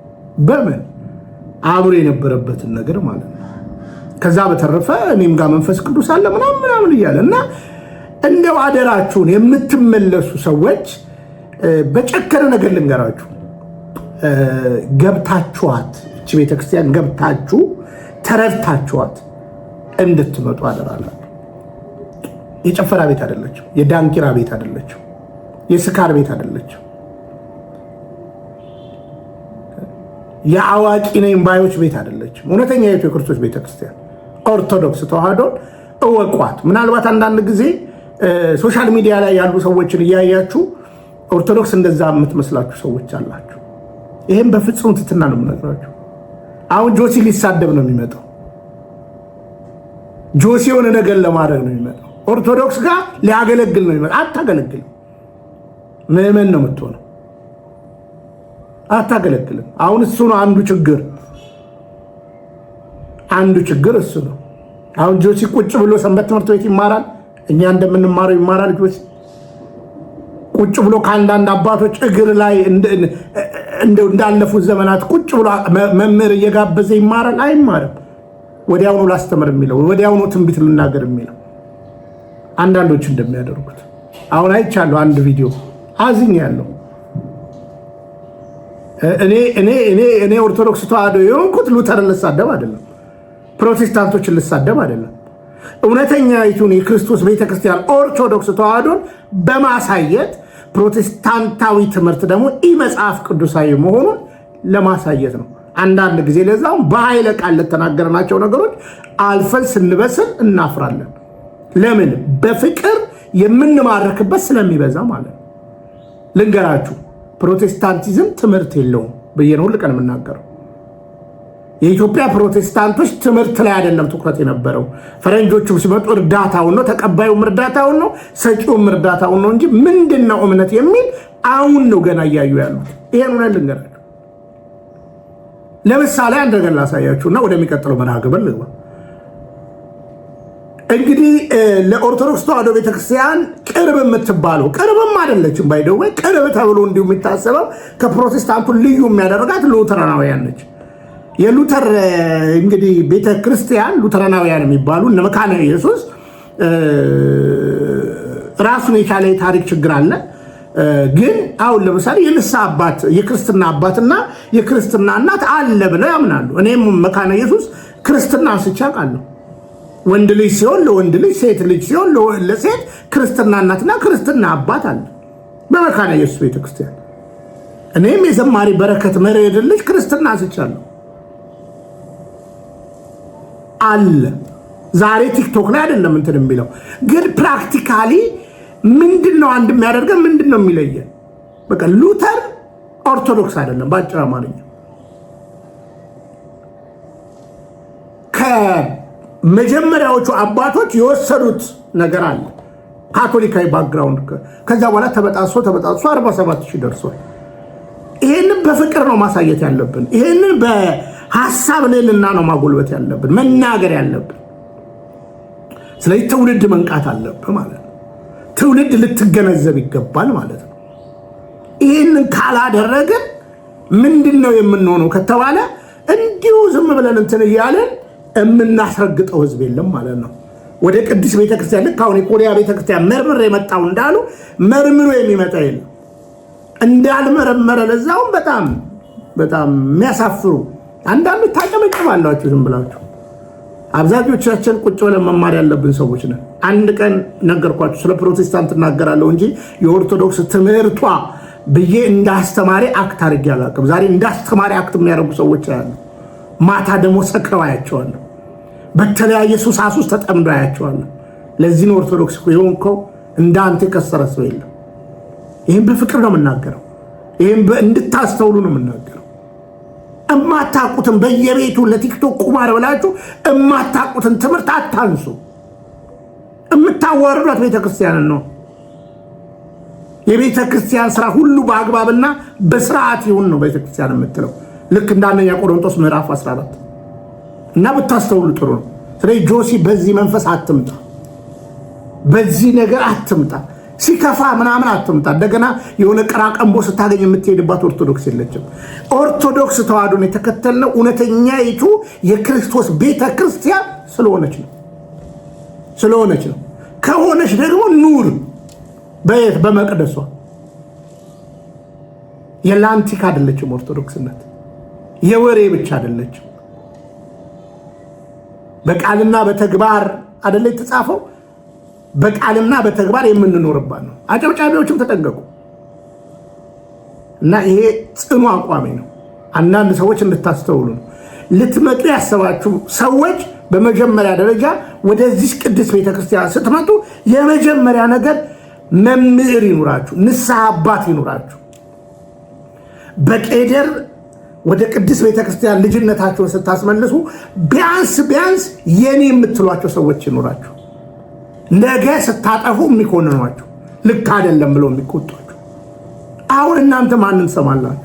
በምን አብሮ የነበረበትን ነገር ማለት ነው። ከዛ በተረፈ እኔም ጋር መንፈስ ቅዱስ አለ ምናምን እያለ እና እንደው አደራችሁን የምትመለሱ ሰዎች በጨከረ ነገር ልንገራችሁ። ገብታችኋት እቺ ቤተክርስቲያን ገብታችሁ ተረድታችኋት እንድትመጡ አደራላችሁ። የጨፈራ ቤት አይደለችም። የዳንኪራ ቤት አይደለችም። የስካር ቤት አይደለችም። የአዋቂ ነኝ ባዮች ቤት አይደለችም። እውነተኛ የክርስቶስ ቤተክርስቲያን ኦርቶዶክስ ተዋህዶን እወቋት። ምናልባት አንዳንድ ጊዜ ሶሻል ሚዲያ ላይ ያሉ ሰዎችን እያያችሁ ኦርቶዶክስ እንደዛ የምትመስላችሁ ሰዎች አላችሁ። ይህም በፍጹም ትትና ነው የምነግራችሁ። አሁን ጆሲ ሊሳደብ ነው የሚመጣው። ጆሲ የሆነ ነገር ለማድረግ ነው የሚመጣው። ኦርቶዶክስ ጋር ሊያገለግል ነው የሚመጣው። አታገለግልም። ምዕመን ነው የምትሆነው። አታገለግልም። አሁን እሱ ነው አንዱ ችግር እሱ ነው። አሁን ጆሲ ቁጭ ብሎ ሰንበት ትምህርት ቤት ይማራል። እኛ እንደምንማረው ይማራል ጆሲ። ቁጭ ብሎ ከአንዳንድ አባቶች እግር ላይ እንዳለፉት ዘመናት ቁጭ ብሎ መምህር እየጋበዘ ይማራል? አይማርም። ወዲያውኑ ላስተምር የሚለው ወዲያውኑ ትንቢት ልናገር የሚለው አንዳንዶች እንደሚያደርጉት። አሁን አይቻለሁ አንድ ቪዲዮ አዝኛለሁ። እኔ ኦርቶዶክስ ተዋህዶ የሆንኩት ሉተርን ልሳደብ አይደለም፣ ፕሮቴስታንቶችን ልሳደብ አይደለም። እውነተኛይቱን የክርስቶስ ቤተክርስቲያን ኦርቶዶክስ ተዋህዶን በማሳየት ፕሮቴስታንታዊ ትምህርት ደግሞ መጽሐፍ ቅዱሳዊ መሆኑን ለማሳየት ነው። አንዳንድ ጊዜ ለዛውም በኃይለ ቃል ለተናገርናቸው ነገሮች አልፈን ስንበስል እናፍራለን። ለምን? በፍቅር የምንማረክበት ስለሚበዛ ማለት ነው። ልንገራችሁ፣ ፕሮቴስታንቲዝም ትምህርት የለውም ብዬ ነው ሁል ቀን የምናገረው። የኢትዮጵያ ፕሮቴስታንቶች ትምህርት ላይ አይደለም ትኩረት የነበረው። ፈረንጆቹም ሲመጡ እርዳታውን ነው፣ ተቀባዩም እርዳታውን ነው፣ ሰጪውም እርዳታውን ነው እንጂ ምንድነው እምነት የሚል አሁን ነው ገና እያዩ ያሉት። ይሄን ሆነ ልንገራችሁ። ለምሳሌ አንድ ነገር ላሳያችሁና ወደሚቀጥለው መርሃ ግብር ልግባ። እንግዲህ ለኦርቶዶክስ ተዋህዶ ቤተክርስቲያን ቅርብ የምትባለው ቅርብም አይደለችም፣ ባይደው ቅርብ ተብሎ እንዲሁ የሚታሰበው ከፕሮቴስታንቱ ልዩ የሚያደርጋት ሉተራናውያን ነች። የሉተር እንግዲህ ቤተክርስቲያን ሉተራናውያን የሚባሉ እነ መካነ ኢየሱስ ራሱን የቻለ የታሪክ ችግር አለ። ግን አሁን ለምሳሌ የንስሐ አባት የክርስትና አባትና የክርስትና እናት አለ ብለው ያምናሉ። እኔም መካነ ኢየሱስ ክርስትና አንስቼ አውቃለሁ። ወንድ ልጅ ሲሆን ለወንድ ልጅ፣ ሴት ልጅ ሲሆን ለሴት ክርስትና እናትና ክርስትና አባት አለ በመካነ ኢየሱስ ቤተክርስቲያን። እኔም የዘማሪ በረከት መርዕድ ልጅ ክርስትና አንስቻለሁ አለ። ዛሬ ቲክቶክ ላይ አይደለም እንትን የሚለው ግን ፕራክቲካሊ ምንድነው አንድ የሚያደርገን ምንድነው የሚለየን? በቃ ሉተር ኦርቶዶክስ አይደለም በአጭር አማርኛ። ከመጀመሪያዎቹ አባቶች የወሰዱት ነገር አለ ካቶሊካዊ ባክግራውንድ። ከዛ በኋላ ተበጣሶ 47,000 ደርሷል። ይሄንን በፍቅር ነው ማሳየት ያለብን። ይሄንን በሐሳብ ልዕልና ነው ማጎልበት ያለብን፣ መናገር ያለብን። ስለዚህ ትውልድ መንቃት አለብህ ማለት ነው። ትውልድ ልትገነዘብ ይገባል ማለት ነው። ይህንን ካላደረግን ምንድነው የምንሆነው ከተባለ እንዲሁ ዝም ብለን እንትን እያለን የምናስረግጠው ህዝብ የለም ማለት ነው። ወደ ቅዱስ ቤተክርስቲያን ልክ አሁን የኮሪያ ቤተክርስቲያን መርምር የመጣው እንዳሉ መርምሮ የሚመጣ የለም። እንዳልመረመረ ለዛውም በጣም በጣም የሚያሳፍሩ አንዳንዱ ታጨበጭባላችሁ ዝም ብላችሁ። አብዛኞቻችን ቁጭ ብለን መማር ያለብን ሰዎች ነን። አንድ ቀን ነገርኳችሁ ስለ ፕሮቴስታንት እናገራለሁ እንጂ የኦርቶዶክስ ትምህርቷ ብዬ እንዳስተማሪ አክት አድርጌ አላውቅም። ዛሬ እንዳስተማሪ አክት የሚያደርጉ ሰዎች አሉ። ማታ ደግሞ ሰክረው አያቸዋለሁ። በተለያየ ሱሳስ ውስጥ ተጠምደው አያቸዋለሁ። ለዚህ ነው ኦርቶዶክስ የሆንከው እንዳንተ የከሰረ ሰው የለም። ይህም በፍቅር ነው የምናገረው። ይህም እንድታስተውሉ ነው የምናገረው። እማታቁትን በየቤቱ ለቲክቶክ ቁማር ብላችሁ እማታቁትን ትምህርት አታንሱ። የምታዋርዷት ቤተክርስቲያንን ነው። የቤተክርስቲያን ስራ ሁሉ በአግባብና በስርዓት ይሁን ነው ቤተክርስቲያን የምትለው። ልክ እንደ አንደኛ ቆሮንቶስ ምዕራፍ 14 እና ብታስተውሉ ጥሩ ነው። ስለዚህ ጆሲ በዚህ መንፈስ አትምጣ፣ በዚህ ነገር አትምጣ፣ ሲከፋ ምናምን አትምጣ። እንደገና የሆነ ቀራቀንቦ ስታገኝ የምትሄድባት ኦርቶዶክስ የለችም። ኦርቶዶክስ ተዋሕዶን የተከተልነው እውነተኛይቱ የክርስቶስ ቤተክርስቲያን ስለሆነች ነው። ከሆነች ደግሞ ኑር በመቅደሷ። የላንቲክ አይደለችም ኦርቶዶክስነት፣ የወሬ ብቻ አይደለችም። በቃልና በተግባር አይደለ የተጻፈው፣ በቃልና በተግባር የምንኖርባት ነው። አጨብጫቢዎችም ተጠንቀቁ እና ይሄ ጽኑ አቋሜ ነው። አንዳንድ ሰዎች እንድታስተውሉ ነው። ልትመጡ ያሰባችሁ ሰዎች በመጀመሪያ ደረጃ ወደዚህ ቅድስት ቤተክርስቲያን ስትመጡ የመጀመሪያ ነገር መምህር ይኑራችሁ፣ ንስሐ አባት ይኑራችሁ። በቄደር ወደ ቅድስት ቤተክርስቲያን ልጅነታችሁን ስታስመልሱ ቢያንስ የኔ የምትሏቸው ሰዎች ይኑራችሁ። ነገ ስታጠፉ የሚኮንኗችሁ፣ ልክ አይደለም ብለው የሚቆጧችሁ። አሁን እናንተ ማንን ሰማላችሁ?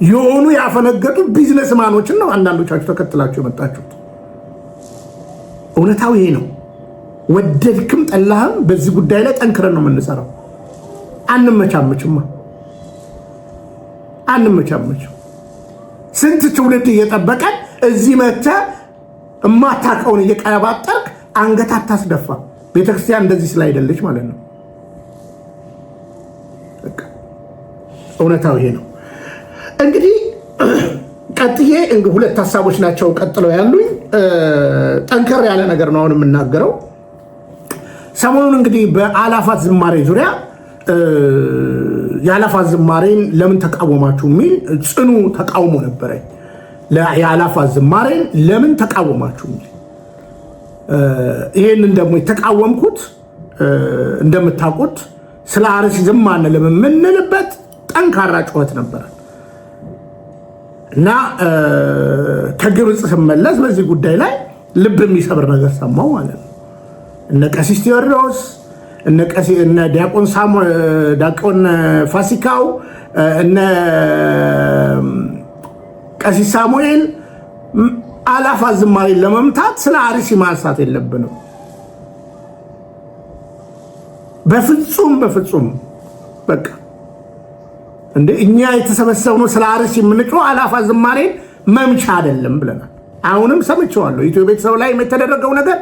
የሆኑ ያፈነገጡ ቢዝነስማኖችን ነው አንዳንዶቻችሁ ተከትላችሁ የመጣችሁት። እውነታው ይሄ ነው። ወደድክም ጠላህም በዚህ ጉዳይ ላይ ጠንክረን ነው የምንሰራው። አንመቻመችም። ስንት ትውልድ እየጠበቀን እዚህ መተህ እማታውቀውን እየቀባጠርክ አንገት አታስደፋ። ቤተክርስቲያን እንደዚህ ስላይደለች ማለት ነው። እውነታው ይሄ ነው። እንግዲህ ቀጥዬ ሁለት ሀሳቦች ናቸው ቀጥለው ያሉኝ። ጠንከር ያለ ነገር ነው አሁን የምናገረው። ሰሞኑን እንግዲህ በአላፋት ዝማሬ ዙሪያ የአላፋት ዝማሬን ለምን ተቃወማችሁ የሚል ጽኑ ተቃውሞ ነበረኝ። የአላፋት ዝማሬን ለምን ተቃወማችሁ የሚል ይሄንን ደግሞ የተቃወምኩት እንደምታውቁት ስለ አርሲ ዝም አንልም የምንልበት ጠንካራ ጩኸት ነበረ እና ከግብፅ ስመለስ በዚህ ጉዳይ ላይ ልብ የሚሰብር ነገር ሰማሁ ማለት ነው። እነ ቀሲስ ቴዎድሮስ እነ ዲያቆን ፋሲካው እነ ቀሲስ ሳሙኤል አላፋት ዝማሬን ለመምታት ስለ አርሲ ማንሳት የለብንም። በፍጹም በቃ እንደ እኛ የተሰበሰብነው ስለ አርሲ የምንጮህ አላፋት ዝማሬን መምቻ አይደለም ብለናል። አሁንም ሰምቼዋለሁ። ኢትዮ ቤተሰብ ላይ የተደረገው ነገር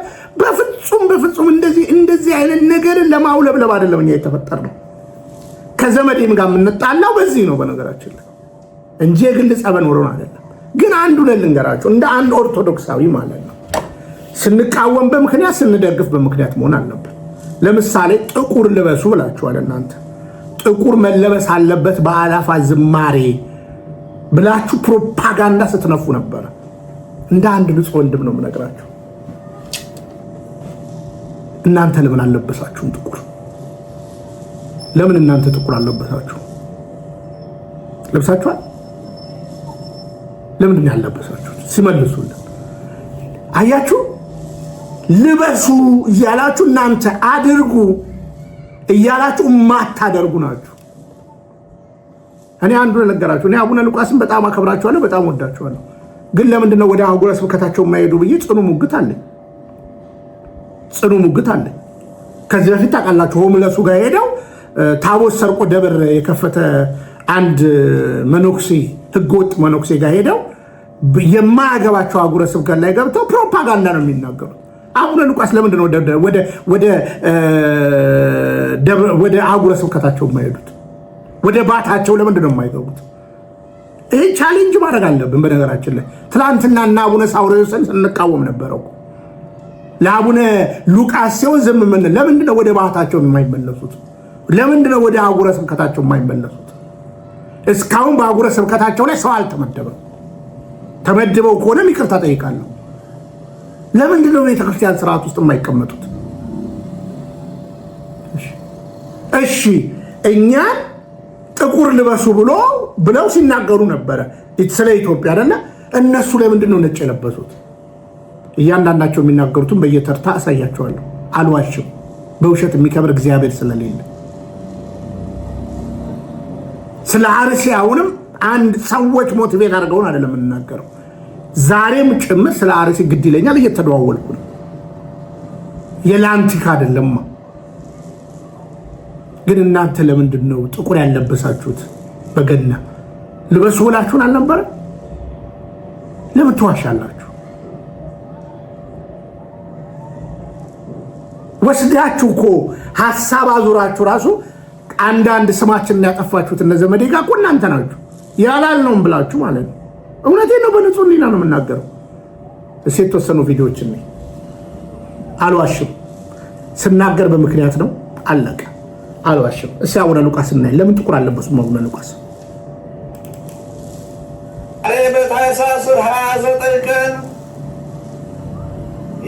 በፍጹም እንደዚህ አይነት ነገርን ለማውለብለብ አይደለም እኛ የተፈጠርነው። ከዘመዴም ጋር የምንጣላው በዚህ ነው በነገራችን ላይ እንጂ የግል ጸበን ወሮን አይደለም። ግን አንዱ ልንገራችሁ እንደ አንድ ኦርቶዶክሳዊ ማለት ነው ስንቃወም በምክንያት ስንደግፍ በምክንያት መሆን አለበት። ለምሳሌ ጥቁር ልበሱ ብላችኋል እናንተ። ጥቁር መለበስ አለበት በአላፋት ዝማሬ ብላችሁ ፕሮፓጋንዳ ስትነፉ ነበረ። እንደ አንድ ንጹህ ወንድም ነው የምነግራችሁ። እናንተ ለምን አለበሳችሁም ጥቁር? ለምን እናንተ ጥቁር አለበሳችሁ? ለብሳችኋል? ለምን ያለበሳችሁ? ሲመልሱልን አያችሁ። ልበሱ እያላችሁ እናንተ አድርጉ እያላችሁ ማታደርጉ ናችሁ። እኔ አንዱ ነገራችሁ። እኔ አቡነ ሉቃስን በጣም አከብራቸዋለሁ፣ በጣም ወዳቸዋለሁ። ግን ለምንድን ነው ወደ አህጉረ ስብከታቸው የማይሄዱ ብዬ ጽኑ ሙግት አለኝ። ጽኑ ሙግት አለ። ከዚህ በፊት ታውቃላችሁ፣ ሆምለሱ ጋር ሄደው ታቦት ሰርቆ ደብር የከፈተ አንድ መነኩሴ ህገወጥ መነኩሴ ጋር ሄደው የማያገባቸው አህጉረ ስብከት ላይ ገብተው ፕሮፓጋንዳ ነው የሚናገሩት። አቡነ ሉቃስ ለምንድን ነው ወደ አህጉረ ስብከታቸው የማይሄዱት? ወደ ባታቸው ለምንድን ነው የማይገቡት? ይህ ቻሌንጅ ማድረግ አለብን። በነገራችን ላይ ትላንትናና አቡነ ሳውሮስን ስንቃወም ነበረው። ለአቡነ ሉቃስ ሲሆን ዝም ምን? ለምንድነው ወደ ባህታቸው የማይመለሱት? ለምንድነው ወደ አህጉረ ስብከታቸው የማይመለሱት? እስካሁን በአህጉረ ስብከታቸው ላይ ሰው አልተመደበም። ተመድበው ከሆነ ይቅርታ ጠይቃለሁ። ለምንድነው ቤተክርስቲያን ስርዓት ውስጥ የማይቀመጡት? እሺ እኛ ጥቁር ልበሱ ብለው ሲናገሩ ነበረ ስለ ኢትዮጵያ አይደለ? እነሱ ለምንድነው ነጭ የለበሱት? እያንዳንዳቸው የሚናገሩትን በየተርታ አሳያቸዋለሁ። አልዋሽም። በውሸት የሚከብር እግዚአብሔር ስለሌለ ስለ አርሲ አሁንም አንድ ሰዎች ሞቲቬት አድርገውን አይደለም የምንናገረው። ዛሬም ጭምር ስለ አርሲ ግድ ይለኛል፣ እየተደዋወልኩ ነው። የላንቲካ አይደለማ። ግን እናንተ ለምንድን ነው ጥቁር ያለበሳችሁት? በገና ልበሱ ብላችሁን አልነበረ? ለምን ትዋሻላችሁ? ወስዳችሁ እኮ ሀሳብ አዙራችሁ ራሱ አንዳንድ ስማችንን ያጠፋችሁት እነ ዘመዴ ጋር እኮ እናንተ ናችሁ። ያላልነውም ብላችሁ ማለት ነው። እውነቴን ነው። በንጹህ ሕሊና ነው የምናገረው። እስኪ የተወሰኑ ቪዲዮዎችን ነኝ። አልዋሽም። ስናገር በምክንያት ነው። አለቀ። አልዋሽም። እስኪ አቡነ ሉቃስ እናይ። ለምን ጥቁር አለበሱም አቡነ ሉቃስ? በታኅሳስ 29 ቀን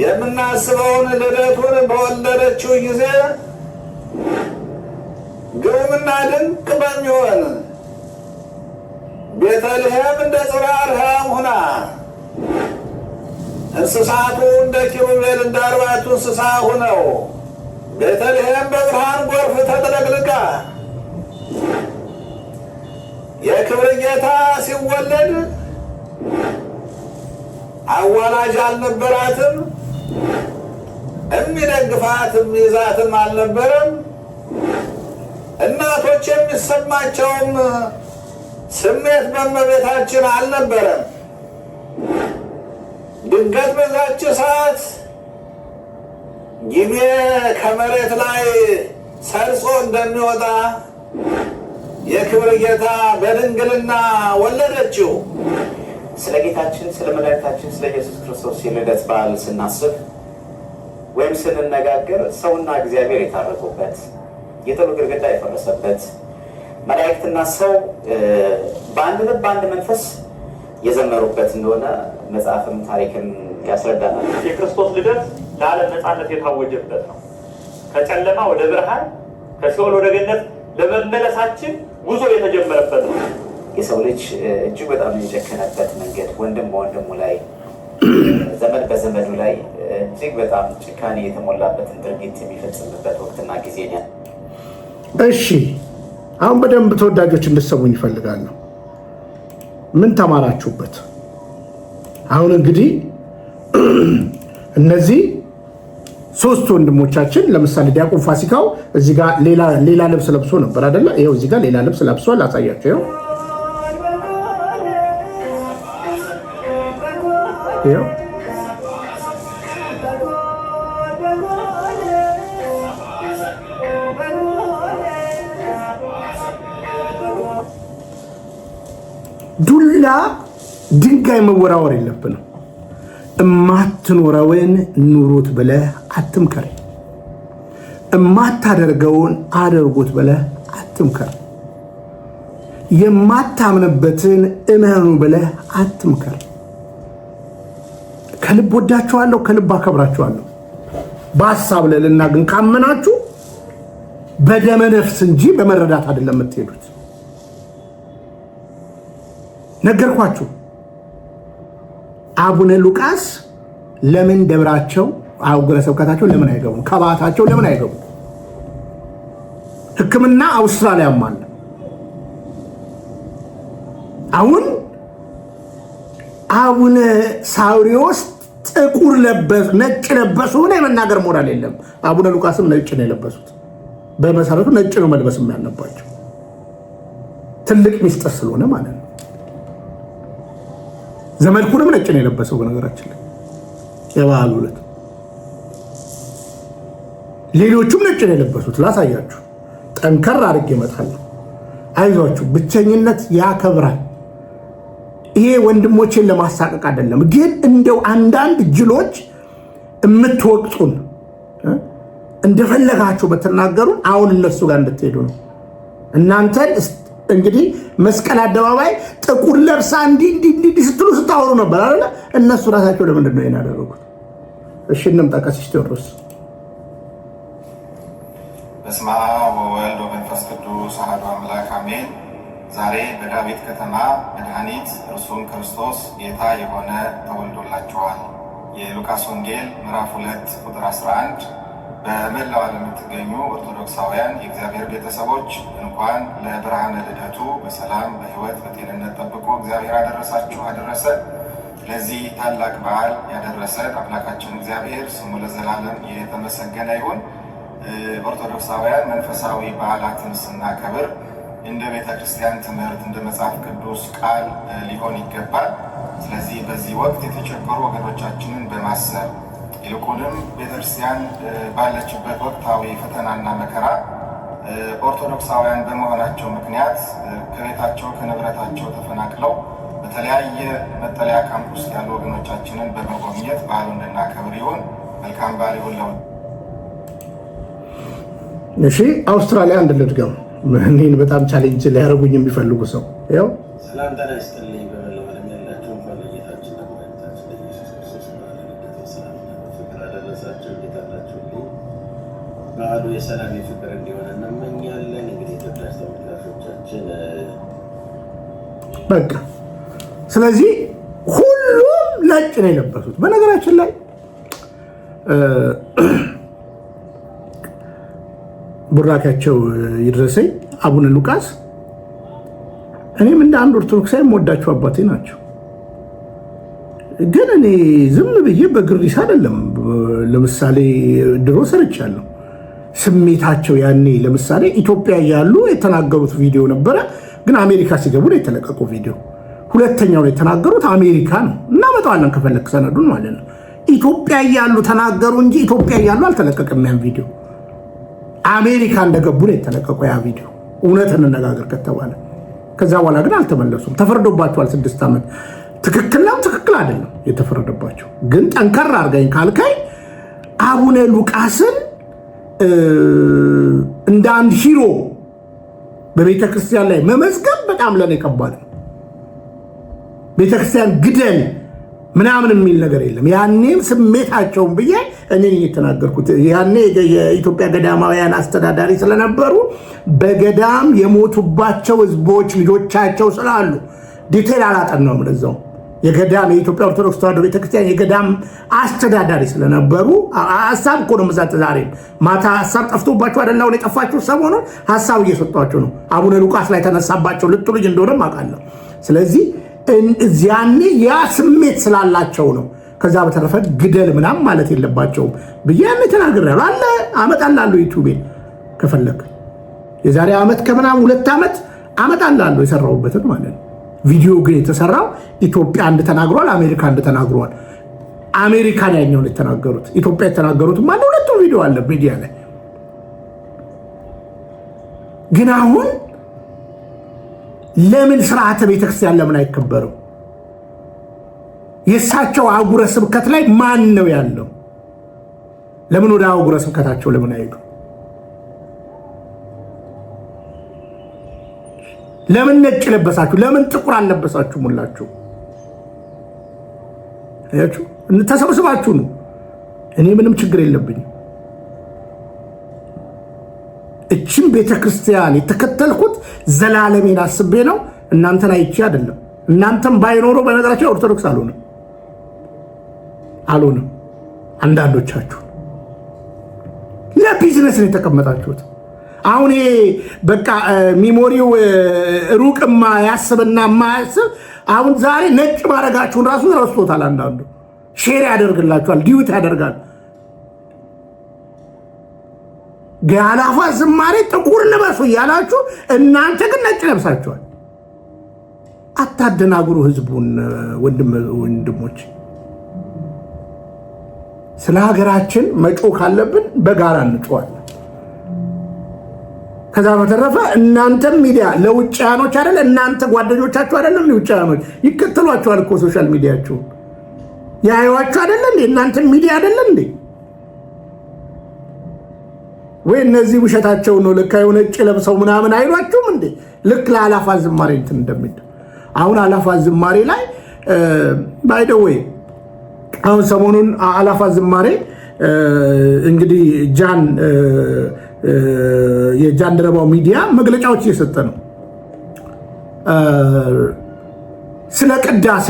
የምናስበውን ልደቱን በወለደችው ጊዜ ግሩምና ድንቅ በሚሆን ቤተልሔም እንደ ጽርሐ አርያም ሆና እንስሳቱ እንደ ኪሩቤል እንደ 4ቱ እንስሳ ሆነው ቤተልሔም በብርሃን ጎርፍ ተጥለቅልቃ የክብር ጌታ ሲወለድ አዋላጅ አልነበራትም፣ የሚደግፋት የሚይዛትም አልነበረም። እናቶች የሚሰማቸውም ስሜት በእመቤታችን አልነበረም። ድንገት በዛች ሰዓት ጊሜ ከመሬት ላይ ሰርጾ እንደሚወጣ የክብር ጌታ በድንግልና ወለደችው። ስለ ጌታችን ስለ መድኃኒታችን ስለ ኢየሱስ ክርስቶስ የልደት በዓል ስናስብ ወይም ስንነጋገር ሰውና እግዚአብሔር የታረቁበት፣ የጥሉ ግድግዳ የፈረሰበት፣ መላእክትና ሰው በአንድ ልብ በአንድ መንፈስ የዘመሩበት እንደሆነ መጽሐፍም ታሪክም ያስረዳናል። የክርስቶስ ልደት ለዓለም ነፃነት የታወጀበት ነው። ከጨለማ ወደ ብርሃን፣ ከሲኦል ወደ ገነት ለመመለሳችን ጉዞ የተጀመረበት ነው። የሰው ልጅ እጅግ በጣም የጨከነበት መንገድ፣ ወንድም በወንድሙ ላይ፣ ዘመድ በዘመዱ ላይ እጅግ በጣም ጭካኔ የተሞላበትን ድርጊት የሚፈጽምበት ወቅትና ጊዜ ነው። እሺ አሁን በደንብ ተወዳጆች እንድትሰሙኝ ይፈልጋለሁ። ምን ተማራችሁበት? አሁን እንግዲህ እነዚህ ሶስት ወንድሞቻችን ለምሳሌ ዲያቆን ፋሲካው እዚህ ጋር ሌላ ልብስ ለብሶ ነበር አይደለ? ይሄው እዚህ ጋር ሌላ ልብስ ለብሷል። አሳያችሁ። ይሄው ዱላ ድንጋይ መወራወር የለብንም። እማትኖረውን ኑሩት ብለህ አትምከር። እማታደርገውን አድርጉት ብለህ አትምከር። የማታምንበትን እመኑ ብለህ አትምከር። ከልብ ወዳችኋለሁ፣ ከልብ አከብራችኋለሁ። በሀሳብ ልዕልና ግን ካመናችሁ በደመ ነፍስ እንጂ በመረዳት አይደለም የምትሄዱት። ነገርኳችሁ። አቡነ ሉቃስ ለምን ደብራቸው አህጉረ ስብከታቸው ለምን አይገቡም? ከባታቸው ለምን አይገቡም? ሕክምና አውስትራሊያም አለ። አሁን አቡነ ሳውሪዎስ ጥቁር ለበሱ ነጭ ለበሱ ሆነ የመናገር ሞራል የለም። አቡነ ሉቃስም ነጭ ነው የለበሱት። በመሰረቱ ነጭ ነው መልበስ ያለባቸው ትልቅ ሚስጥር ስለሆነ ማለት ነው። ዘመድኩንም ነጭ ነው የለበሰው በነገራችን ላይ የበዓሉ ዕለት ሌሎቹም ነጭ ነው የለበሱት። ላሳያችሁ፣ ጠንከር አድርጌ እመጣለሁ። አይዟችሁ፣ ብቸኝነት ያከብራል። ይሄ ወንድሞችን ለማሳቀቅ አይደለም፣ ግን እንደው አንዳንድ ጅሎች የምትወቅጡን እንደፈለጋችሁ በተናገሩ አሁን እነሱ ጋር እንድትሄዱ ነው። እናንተን እንግዲህ መስቀል አደባባይ ጥቁር ለብሳ እንዲህ ስትሉ ስታወሩ ነበር አይደለ? እነሱ ራሳቸው ለምንድን ነው ያደረጉት? እሺ እንምጣ። ቀሲስ ቴዎድሮስ በስመ አብ ወወልድ ወመንፈስ ቅዱስ አሐዱ አምላክ አሜን። ዛሬ በዳዊት ከተማ መድኃኒት እርሱም ክርስቶስ ጌታ የሆነ ተወልዶላችኋል። የሉቃስ ወንጌል ምዕራፍ 2 ቁጥር 11። በመላው ዓለም የምትገኙ ኦርቶዶክሳውያን የእግዚአብሔር ቤተሰቦች እንኳን ለብርሃነ ልደቱ በሰላም በሕይወት በጤንነት ጠብቆ እግዚአብሔር አደረሳችሁ አደረሰ። ለዚህ ታላቅ በዓል ያደረሰን አምላካችን እግዚአብሔር ስሙ ለዘላለም የተመሰገነ ይሁን። ኦርቶዶክሳውያን መንፈሳዊ በዓላትን ስናከብር እንደ ቤተ ክርስቲያን ትምህርት እንደ መጽሐፍ ቅዱስ ቃል ሊሆን ይገባል። ስለዚህ በዚህ ወቅት የተቸገሩ ወገኖቻችንን በማሰብ ይልቁንም ቤተ ክርስቲያን ባለችበት ወቅታዊ ፈተናና መከራ ኦርቶዶክሳውያን በመሆናቸው ምክንያት ከቤታቸው ከንብረታቸው ተፈናቅለው በተለያየ መጠለያ ካምፕ ውስጥ ያሉ ወገኖቻችንን በመጎብኘት በዓሉ እንድናከብር ይሁን። መልካም በዓል ይሁን። እሺ፣ አውስትራሊያ አንድ ልድገም። እኔን በጣም ቻሌንጅ ሊያደርጉኝ የሚፈልጉ ሰው ያው ሰላም ጤና ይስጥልኝ። በመላው ዓለም ያላችሁ እንኳን ለጌታችን ለመድኃኒታችን ለኢየሱስ ክርስቶስ በዓለ ልደቱ በሰላምና በፍቅር አደረሳችሁ። ጌታላችሁልኝ በዓሉ የሰላም የፍቅር እንዲሆን እንመኛለን። እንግዲህ ኢትዮጵያ ተመልካቾቻችን በቃ ስለዚህ ሁሉም ነጭ ነው የለበሱት። በነገራችን ላይ ቡራካቸው ይድረሰኝ አቡነ ሉቃስ እኔም እንደ አንድ ኦርቶዶክሳዊ የምወዳቸው አባቴ ናቸው። ግን እኔ ዝም ብዬ በግሪስ አይደለም። ለምሳሌ ድሮ ሰርቻለሁ። ስሜታቸው ያኔ ለምሳሌ ኢትዮጵያ ያሉ የተናገሩት ቪዲዮ ነበረ፣ ግን አሜሪካ ሲገቡ ነው የተለቀቀው ቪዲዮ። ሁለተኛው ነው የተናገሩት አሜሪካ ነው። እናመጣዋለን ከፈለክ ሰነዱን ማለት ነው። ኢትዮጵያ ያሉ ተናገሩ እንጂ ኢትዮጵያ ያሉ አልተለቀቀም ያን ቪዲዮ። አሜሪካ እንደገቡ ነው የተለቀቀው ያ ቪዲዮ። እውነት እንነጋገር ከተባለ ከዛ በኋላ ግን አልተመለሱም። ተፈርዶባቸዋል 6 ዓመት። ትክክል ነው ትክክል አይደለም የተፈረደባቸው። ግን ጠንከር አድርገኝ ካልከኝ አቡነ ሉቃስን እንደ አንድ ሂሮ በቤተክርስቲያን ላይ መመዝገብ በጣም ለኔ ከባድ ነው። ቤተክርስቲያን ግደል ምናምን የሚል ነገር የለም። ያኔም ስሜታቸውን ብዬ እኔ የተናገርኩት ያኔ የኢትዮጵያ ገዳማውያን አስተዳዳሪ ስለነበሩ በገዳም የሞቱባቸው ህዝቦች ልጆቻቸው ስላሉ ዲቴል አላጠናውም። ለዛው የገዳም የኢትዮጵያ ኦርቶዶክስ ተዋሕዶ ቤተክርስቲያን የገዳም አስተዳዳሪ ስለነበሩ ሀሳብ እኮ ነው መዛት ዛሬ ማታ ሀሳብ ጠፍቶባቸው አይደል? የጠፋችሁ ሰሞኑን ሀሳብ እየሰጧቸው ነው። አቡነ ሉቃስ ላይ ተነሳባቸው ልትሉኝ እንደሆነ አውቃለሁ። ስለዚህ እዚያኔ ያ ስሜት ስላላቸው ነው። ከዛ በተረፈ ግደል ምናምን ማለት የለባቸውም ብዬ ተናግሬያለሁ። አለ አመጣላለሁ ዩቲዩቤን ከፈለግ የዛሬ ዓመት ከምናምን 2 ዓመት አመጣላለሁ የሰራሁበትን ማለት ነው። ቪዲዮ ግን የተሰራው ኢትዮጵያ አንድ ተናግሯል፣ አሜሪካ አንድ ተናግሯል። አሜሪካን ያኛውን የተናገሩት ኢትዮጵያ የተናገሩት ማለት ሁለቱም ቪዲዮ አለ ሚዲያ ላይ። ግን አሁን ለምን ስርዓተ ቤተክርስቲያን ለምን አይከበረው? የእሳቸው አህጉረ ስብከት ላይ ማን ነው ያለው? ለምን ወደ አህጉረ ስብከታቸው ለምን አይሄዱ? ለምን ነጭ ለበሳችሁ? ለምን ጥቁር አልለበሳችሁም? ሁላችሁ አያችሁ፣ ተሰብስባችሁ ነው። እኔ ምንም ችግር የለብኝም። እቺም ቤተክርስቲያን የተከተልኩት ዘላለሜን አስቤ ነው። እናንተን አይቼ አይደለም። እናንተም ባይኖሩ በነገራችን ኦርቶዶክስ አልሆንም። አንዳንዶቻችሁ ለቢዝነስ ነው የተቀመጣችሁት። አሁን ይሄ በቃ ሚሞሪው ሩቅማ ያስብና ማያስብ አሁን ዛሬ ነጭ ማድረጋችሁን ራሱ ረስቶታል። አንዳንዱ ሼር ያደርግላችኋል፣ ዲዩት ያደርጋል። የአላፋ ዝማሬ ጥቁር ልበሱ እያላችሁ እናንተ ግን ነጭ ለብሳችኋል። አታደናግሩ ህዝቡን። ወንድሞች ስለ ሀገራችን መጮህ ካለብን በጋራ እንጮዋለን። ከዛ በተረፈ እናንተም ሚዲያ ለውጭያኖች አይደለ? እናንተ ጓደኞቻችሁ አይደለም? ለውጭያኖች ይከተሏችኋል እኮ ሶሻል ሚዲያችሁ ያዩዋችሁ አይደለ እንዴ? እናንተም ሚዲያ አይደለ እንዴ? ወይ እነዚህ ውሸታቸው ነው ልክ የሆነ ነጭ ለብሰው ምናምን አይሏችሁም እንዴ? ልክ ለአላፋ ዝማሬ እንትን እንደሚል አሁን አላፋ ዝማሬ ላይ ባይ ዘ ዌይ አሁን ሰሞኑን አላፋ ዝማሬ እንግዲህ የጃንደረባው ሚዲያ መግለጫዎች እየሰጠ ነው ስለ ቅዳሴ።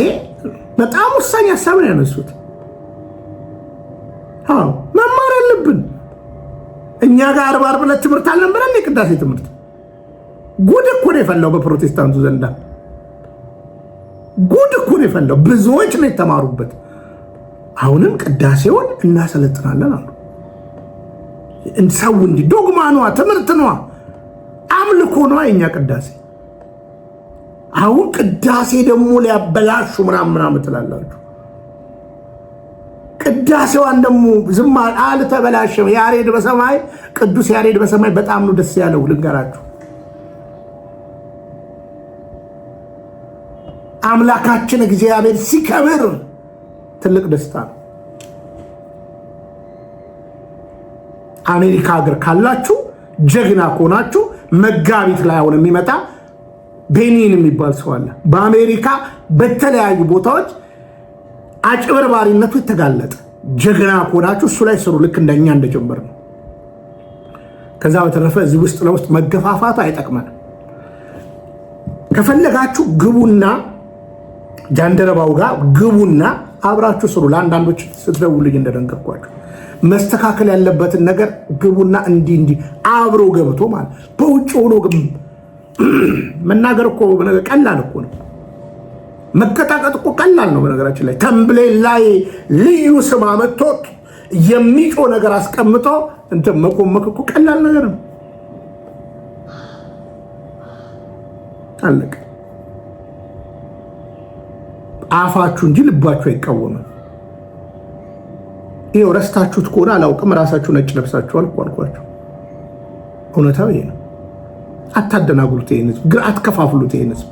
በጣም ወሳኝ ሀሳብ ነው ያነሱት። መማር አለብን። እኛ ጋር አርብ ዕለት ትምህርት አልነበረም? የቅዳሴ ትምህርት ጉድ እኮ ነው የፈላው በፕሮቴስታንቱ ዘንዳ። ጉድ እኮ ነው የፈላው። ብዙዎች ነው የተማሩበት። አሁንም ቅዳሴውን እናሰለጥናለን አሉ። እንሰው እንጂ ዶግማ ነዋ፣ ትምህርት ነዋ፣ አምልኮ ነዋ የኛ ቅዳሴ። አሁን ቅዳሴ ደግሞ ሊያበላሹ ምናምን ትላላችሁ። ቅዳሴዋን ደግሞ ዝም አልተበላሸም። ያሬድ በሰማይ ቅዱስ ያሬድ በሰማይ በጣም ነው ደስ ያለው። ልንገራችሁ አምላካችን እግዚአብሔር ሲከብር ትልቅ ደስታ ነው። አሜሪካ ሀገር ካላችሁ ጀግና ከሆናችሁ መጋቢት ላይ አሁን የሚመጣ ቤኒን የሚባል ሰው አለ። በአሜሪካ በተለያዩ ቦታዎች አጭበርባሪነቱ የተጋለጠ ጀግና ከሆናችሁ እሱ ላይ ስሩ። ልክ እንደኛ እንደጀመር ነው። ከዛ በተረፈ እዚህ ውስጥ ለውስጥ መገፋፋቱ አይጠቅመንም። ከፈለጋችሁ ግቡና ጃንደረባው ጋር ግቡና አብራችሁ ስሩ። ለአንዳንዶች ስትደውልኝ እንደነገርኳችሁ መስተካከል ያለበትን ነገር ግቡና እንዲህ አብሮ ገብቶ ማለት በውጭ ሆኖ ግን መናገር እኮ ቀላል እኮ ነው። መቀጣቀጥ እኮ ቀላል ነው። በነገራችን ላይ ተምብሌን ላይ ልዩ ስም አመጥቶት የሚጮ ነገር አስቀምጦ እንትን መቆመቅ እኮ ቀላል ነገር ነው። አለቀ። አፋችሁ እንጂ ልባችሁ አይቃወምም። ይሄው ረስታችሁት ከሆነ አላውቅም። ራሳችሁ ነጭ ለብሳችኋል እኮ አልኳችሁ። እውነታው ይሄ ነው። አታደናግሩት ይሄን ህዝብ፣ ግራ አትከፋፍሉት ይሄን ህዝብ።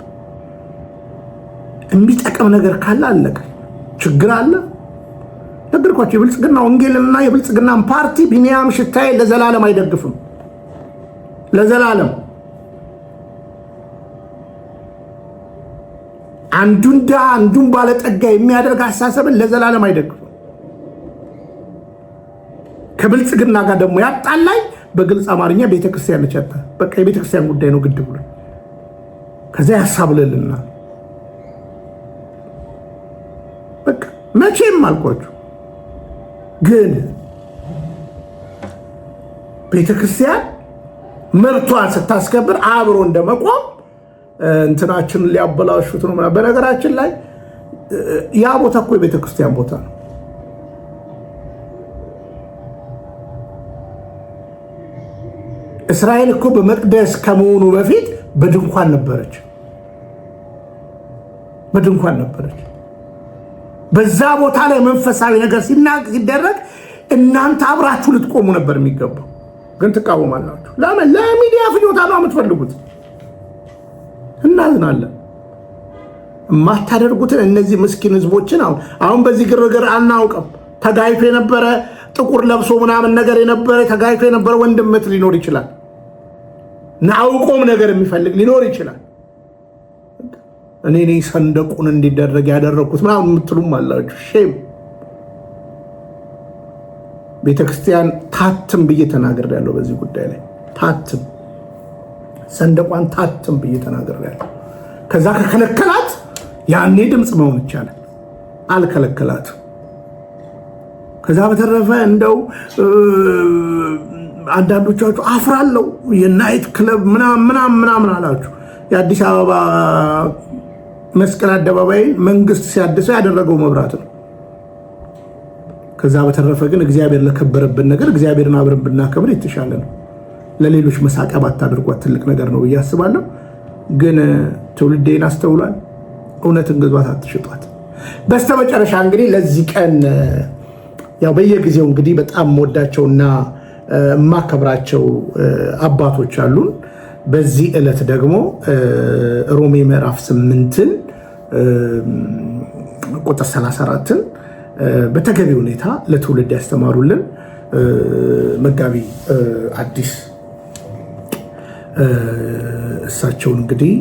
የሚጠቅም ነገር ካለ አለቀ። ችግር አለ ነገርኳችሁ። የብልጽግና ወንጌልና የብልጽግናን ፓርቲ ቢኒያም ሽታዬ ለዘላለም አይደግፍም። ለዘላለም አንዱን ድሃ አንዱን ባለጠጋ የሚያደርግ አስተሳሰብን ለዘላለም አይደግፍም። ከብልጽግና ጋር ደግሞ ያጣላይ በግልጽ አማርኛ ቤተክርስቲያን ነቻታ። በቃ የቤተክርስቲያን ጉዳይ ነው ግድ ብሎ ከዛ ያሳብልልና በቃ መቼም አልኳችሁ። ግን ቤተክርስቲያን መብቷን ስታስከብር አብሮ እንደመቆም እንትናችንን ሊያበላሹት ነው። በነገራችን ላይ ያ ቦታ እኮ የቤተክርስቲያን ቦታ ነው። እስራኤል እኮ በመቅደስ ከመሆኑ በፊት በድንኳን ነበረች። በድንኳን ነበረች። በዛ ቦታ ላይ መንፈሳዊ ነገር ሲደረግ እናንተ አብራችሁ ልትቆሙ ነበር የሚገባው። ግን ትቃወማላችሁ። ለምን? ለሚዲያ ፍጆታ ነው የምትፈልጉት። እናዝናለን። የማታደርጉትን እነዚህ ምስኪን ህዝቦችን አሁን በዚህ ግርግር አናውቅም። ተጋይቶ የነበረ ጥቁር ለብሶ ምናምን ነገር የነበረ ተጋይቶ የነበረ ወንድምት ሊኖር ይችላል። ናውቆም ነገር የሚፈልግ ሊኖር ይችላል። እኔ ሰንደቁን እንዲደረግ ያደረኩት ምናምን የምትሉም አላችሁ። ሼም ቤተክርስቲያን ታትም ብዬ ተናግሬያለሁ። በዚህ ጉዳይ ላይ ታትም ሰንደቋን ታትም ብዬ ተናግሬያለሁ። ከዛ ከከለከላት ያኔ ድምፅ መሆን ይቻላል። አልከለከላትም። ከዛ በተረፈ እንደው አንዳንዶቻችሁ አፍራለሁ የናይት ክለብ ምናምን አላችሁ። የአዲስ አበባ መስቀል አደባባይ መንግስት ሲያድሰው ያደረገው መብራት ነው። ከዛ በተረፈ ግን እግዚአብሔር ለከበረብን ነገር እግዚአብሔርን አብረን ብናከብር የተሻለ ነው። ለሌሎች መሳቂያ ባታደርጓት ትልቅ ነገር ነው ብዬ አስባለሁ። ግን ትውልዴን አስተውሏል። እውነትን ግዟት፣ አትሽጧት። በስተመጨረሻ እንግዲህ ለዚህ ቀን ያው በየጊዜው እንግዲህ በጣም ወዳቸውና የማከብራቸው አባቶች አሉን። በዚህ ዕለት ደግሞ ሮሜ ምዕራፍ 8ን ቁጥር 34ን በተገቢ ሁኔታ ለትውልድ ያስተማሩልን መጋቢ አዲስ እሳቸውን እንግዲህ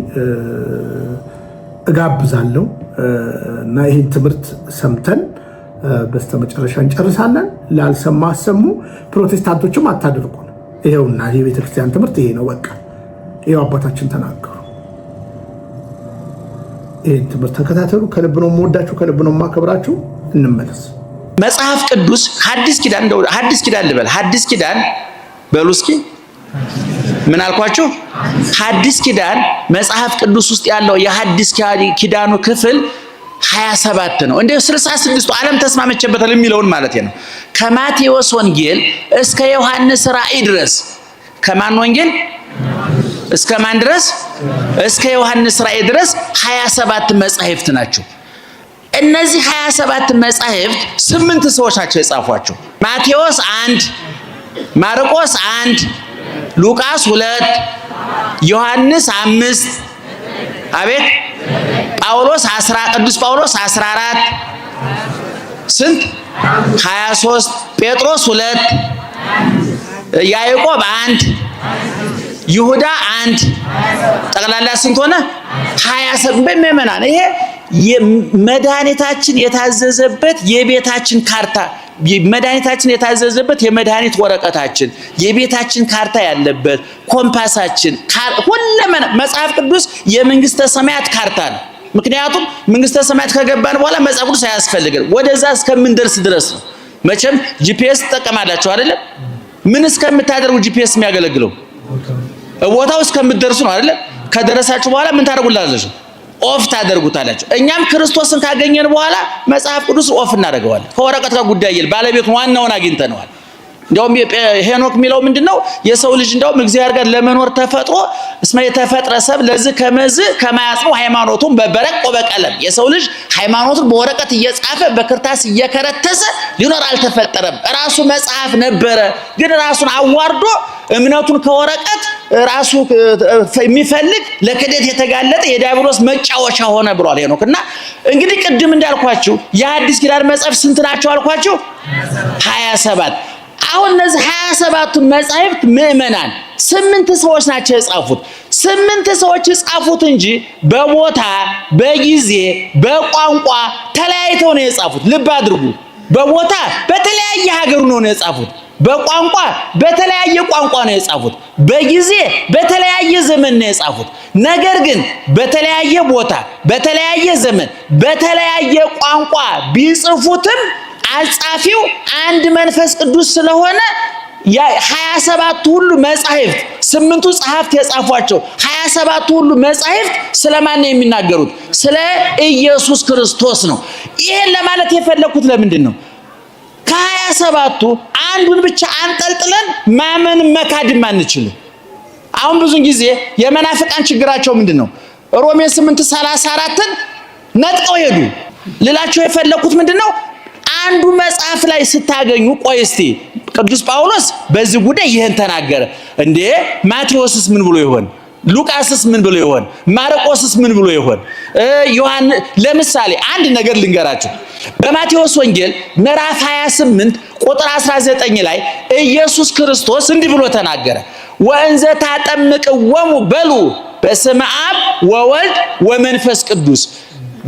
እጋብዛለሁ እና ይህን ትምህርት ሰምተን በስተመጨረሻ እንጨርሳለን። ላልሰማ አሰሙ፣ ፕሮቴስታንቶችም አታድርጉ። ይሄውና የቤተክርስቲያን ትምህርት ይሄ ነው። በቃ ይሄው አባታችን ተናገሩ። ይህን ትምህርት ተከታተሉ። ከልብ ነው የምወዳችሁ፣ ከልብ ነው የማከብራችሁ። እንመለስ። መጽሐፍ ቅዱስ ሐዲስ ኪዳን እንደው ሐዲስ ኪዳን ልበል፣ ሐዲስ ኪዳን በሉ እስኪ። ምን አልኳችሁ? ሐዲስ ኪዳን መጽሐፍ ቅዱስ ውስጥ ያለው የሐዲስ ኪዳኑ ክፍል 27 ነው። እንደው 66 ዓለም ተስማመችበታል የሚለውን ማለት ነው። ከማቴዎስ ወንጌል እስከ ዮሐንስ ራእይ ድረስ። ከማን ወንጌል እስከ ማን ድረስ? እስከ ዮሐንስ ራእይ ድረስ 27 መጻሕፍት ናቸው። እነዚህ 27 መጻሕፍት 8 ሰዎች ናቸው የጻፏቸው። ማቴዎስ 1፣ ማርቆስ 1፣ ሉቃስ 2፣ ዮሐንስ 5፣ አቤት ጳውሎስ ቅዱስ ጳውሎስ 14፣ ስንት 23፣ ጴጥሮስ 2፣ ያዕቆብ 1፣ ይሁዳ 1፣ ጠቅላላ ስንት ሆነ? 27 በመመናን። ይሄ መድኃኒታችን የታዘዘበት የቤታችን ካርታ፣ መድኃኒታችን የታዘዘበት የመድኃኒት ወረቀታችን፣ የቤታችን ካርታ ያለበት ኮምፓሳችን፣ ሁሉም መጽሐፍ ቅዱስ የመንግስተ ሰማያት ካርታ ነው። ምክንያቱም መንግስተ ሰማያት ከገባን በኋላ መጽሐፍ ቅዱስ አያስፈልግም። ወደዛ እስከምንደርስ ድረስ ነው። መቼም ጂፒኤስ ትጠቀማላችሁ አይደለም? ምን እስከምታደርጉ ጂፒኤስ የሚያገለግለው ቦታው እስከምትደርሱ ነው አይደለም? ከደረሳችሁ በኋላ ምን ታደርጉላላችሁ? ኦፍ ታደርጉታላችሁ። እኛም ክርስቶስን ካገኘን በኋላ መጽሐፍ ቅዱስ ኦፍ እናደርገዋለን። ከወረቀት ጋር ጉዳይ የለም። ባለቤቱን ዋናውን አግኝተነዋል። እንደውም ሄኖክ የሚለው ምንድነው? የሰው ልጅ እንደውም እግዚአብሔር ጋር ለመኖር ተፈጥሮ እስመ የተፈጥረ ሰብ ለዚህ ከመዝ ከማያጽኑ ሃይማኖቱን በበረቅ ወበቀለም። የሰው ልጅ ሃይማኖቱን በወረቀት እየጻፈ በክርታስ እየከረተሰ ሊኖር አልተፈጠረም። ራሱ መጽሐፍ ነበረ፣ ግን ራሱን አዋርዶ እምነቱን ከወረቀት ራሱ የሚፈልግ ለክደት የተጋለጠ የዲያብሎስ መጫወቻ ሆነ ብሏል ሄኖክ። እና እንግዲህ ቅድም እንዳልኳችሁ የሐዲስ ኪዳን መጽሐፍ ስንት ናቸው አልኳችሁ? 27። አሁን እነዚህ 27ቱን መጻሕፍት ምዕመናን 8 ሰዎች ናቸው የጻፉት። 8 ሰዎች የጻፉት እንጂ በቦታ በጊዜ በቋንቋ ተለያይተው ነው የጻፉት። ልብ አድርጉ። በቦታ በተለያየ ሀገሩ ነው የጻፉት። በቋንቋ በተለያየ ቋንቋ ነው የጻፉት። በጊዜ በተለያየ ዘመን ነው የጻፉት። ነገር ግን በተለያየ ቦታ በተለያየ ዘመን በተለያየ ቋንቋ ቢጽፉትም አጻፊው አንድ መንፈስ ቅዱስ ስለሆነ 27ቱ ሁሉ መጻሕፍት 8ቱ ጸሐፍት የጻፏቸው 27ቱ ሁሉ መጻሕፍት ስለማን ነው የሚናገሩት? ስለ ኢየሱስ ክርስቶስ ነው። ይሄን ለማለት የፈለኩት ለምንድን ነው? ከ27ቱ አንዱን ብቻ አንጠልጥለን ማመን መካድም አንችልም። አሁን ብዙ ጊዜ የመናፍቃን ችግራቸው ምንድን ነው? ሮሜ 8:34ን ነጥቀው ሄዱ። ልላቸው የፈለኩት ምንድን ነው? አንዱ መጽሐፍ ላይ ስታገኙ ቆይ እስቲ ቅዱስ ጳውሎስ በዚህ ጉዳይ ይሄን ተናገረ እንዴ? ማቴዎስስ ምን ብሎ ይሆን? ሉቃስስ ምን ብሎ ይሆን? ማርቆስስ ምን ብሎ ይሆን? ዮሐንስ ለምሳሌ አንድ ነገር ልንገራችሁ። በማቴዎስ ወንጌል ምዕራፍ 28 ቁጥር 19 ላይ ኢየሱስ ክርስቶስ እንዲህ ብሎ ተናገረ። ወእንዘ ታጠምቅወሙ በሉ በስመ አብ ወወልድ ወመንፈስ ቅዱስ።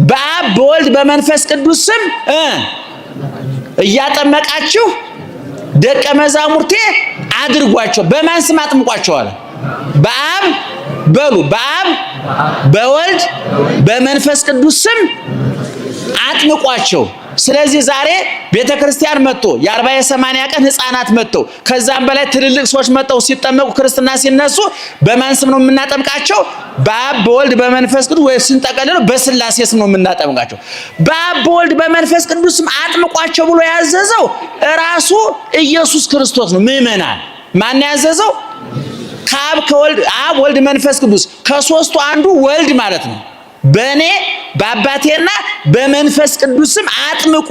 በአብ በወልድ በመንፈስ ቅዱስ ስም እያጠመቃችሁ ደቀ መዛሙርቴ አድርጓቸው። በማን ስም አጥምቋቸዋል? በአብ በሉ በአብ በወልድ በመንፈስ ቅዱስ ስም አጥምቋቸው። ስለዚህ ዛሬ ቤተክርስቲያን መጥቶ የ40 የ80 ቀን ህፃናት መጥተው ከዛም በላይ ትልልቅ ሰዎች መጥተው ሲጠመቁ ክርስትና ሲነሱ በማን ስም ነው የምናጠምቃቸው? በአብ በወልድ በመንፈስ ቅዱስ ወይ ስንጠቀልለው በስላሴ ስም ነው የምናጠምቃቸው። በአብ በወልድ በመንፈስ ቅዱስ ስም አጥምቋቸው ብሎ ያዘዘው ራሱ ኢየሱስ ክርስቶስ ነው። ምእመናን ማን ያዘዘው? ከአብ ከወልድ አብ ወልድ መንፈስ ቅዱስ ከሶስቱ አንዱ ወልድ ማለት ነው። በእኔ በአባቴና በመንፈስ ቅዱስም አጥምቁ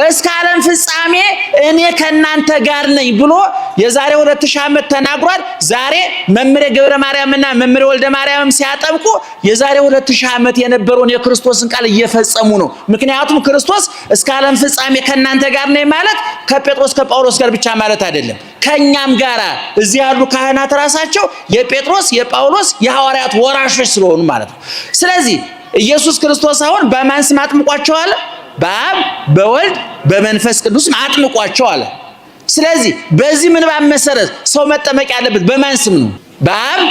እስከ ዓለም ፍጻሜ እኔ ከናንተ ጋር ነኝ ብሎ የዛሬ 2000 ዓመት ተናግሯል። ዛሬ መምህር ገብረ ማርያምና መምህር ወልደ ማርያም ሲያጠምቁ የዛሬ 2000 ዓመት የነበረውን የክርስቶስን ቃል እየፈጸሙ ነው። ምክንያቱም ክርስቶስ እስከ ዓለም ፍጻሜ ከናንተ ጋር ነኝ ማለት ከጴጥሮስ ከጳውሎስ ጋር ብቻ ማለት አይደለም፣ ከኛም ጋር እዚህ ያሉ ካህናት ራሳቸው የጴጥሮስ የጳውሎስ የሐዋርያት ወራሾች ስለሆኑ ማለት ነው። ስለዚህ ኢየሱስ ክርስቶስ አሁን በማን ስም አጥምቋቸው አለ? በአብ በወልድ በመንፈስ ቅዱስ አጥምቋቸው አለ። ስለዚህ በዚህ ምንባብ መሰረት ሰው መጠመቅ ያለበት በማን ስም ነው? በአብ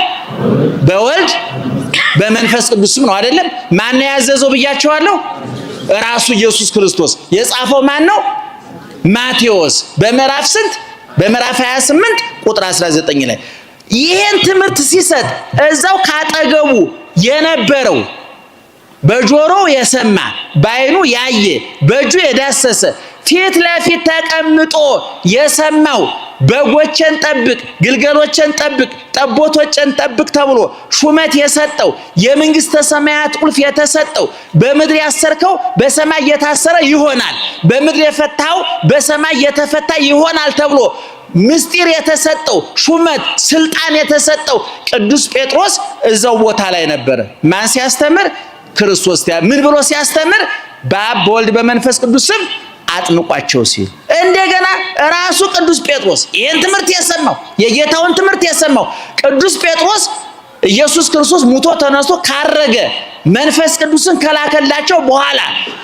በወልድ በመንፈስ ቅዱስ ስም ነው አይደለም? ማን ያዘዘው ብያቸዋለሁ? ራሱ ኢየሱስ ክርስቶስ። የጻፈው ማን ነው? ማቴዎስ በምዕራፍ ስንት? በምዕራፍ 28 ቁጥር 19 ላይ ይሄን ትምህርት ሲሰጥ እዛው ካጠገቡ የነበረው በጆሮው የሰማ በዓይኑ ያየ በእጁ የዳሰሰ ፊት ለፊት ተቀምጦ የሰማው በጎችን ጠብቅ፣ ግልገሎችን ጠብቅ፣ ጠቦቶችን ጠብቅ ተብሎ ሹመት የሰጠው የመንግስተ ሰማያት ቁልፍ የተሰጠው በምድር ያሰርከው በሰማይ የታሰረ ይሆናል፣ በምድር የፈታው በሰማይ የተፈታ ይሆናል ተብሎ ምስጢር የተሰጠው ሹመት ስልጣን የተሰጠው ቅዱስ ጴጥሮስ እዛው ቦታ ላይ ነበር። ማን ሲያስተምር? ክርስቶስ ምን ብሎ ሲያስተምር? በአብ በወልድ በመንፈስ ቅዱስ ስም አጥምቋቸው ሲል እንደገና ራሱ ቅዱስ ጴጥሮስ ይሄን ትምህርት የሰማው የጌታውን ትምህርት የሰማው ቅዱስ ጴጥሮስ ኢየሱስ ክርስቶስ ሙቶ ተነስቶ ካረገ መንፈስ ቅዱስን ከላከላቸው በኋላ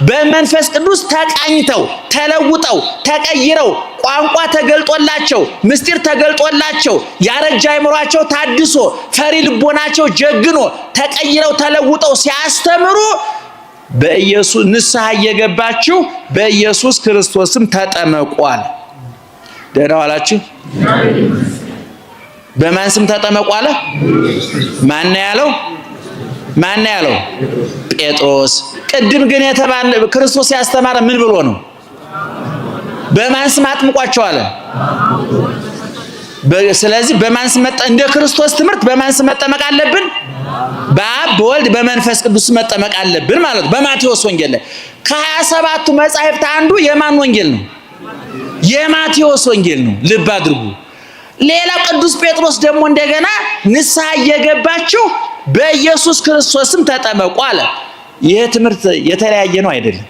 በመንፈስ ቅዱስ ተቃኝተው ተለውጠው ተቀይረው ቋንቋ ተገልጦላቸው ምስጢር ተገልጦላቸው ያረጀ አይምሯቸው ታድሶ ፈሪ ልቦናቸው ጀግኖ ተቀይረው ተለውጠው ሲያስተምሩ በኢየሱስ ንስሐ እየገባችሁ በኢየሱስ ክርስቶስም ተጠመቋል። ደህና ዋላችሁ። በማን ስም ተጠመቁ አለ? ማን ያለው? ማን ያለው? ጴጥሮስ። ቅድም ግን የተባለ ክርስቶስ ያስተማረ ምን ብሎ ነው? በማን ስም አጥምቋቸው አለ? ስለዚህ በማን ስም እንደ ክርስቶስ ትምህርት በማን ስም መጠመቅ አለብን? በአብ በወልድ በመንፈስ ቅዱስ መጠመቅ አለብን ማለት ነው። በማቴዎስ ወንጌል ላይ ከ27ቱ መጻሕፍት አንዱ የማን ወንጌል ነው? የማቴዎስ ወንጌል ነው። ልብ አድርጉ። ሌላ ቅዱስ ጴጥሮስ ደግሞ እንደገና ንስሐ እየገባችሁ በኢየሱስ ክርስቶስም ተጠመቁ አለ። ይሄ ትምህርት የተለያየ ነው አይደለም?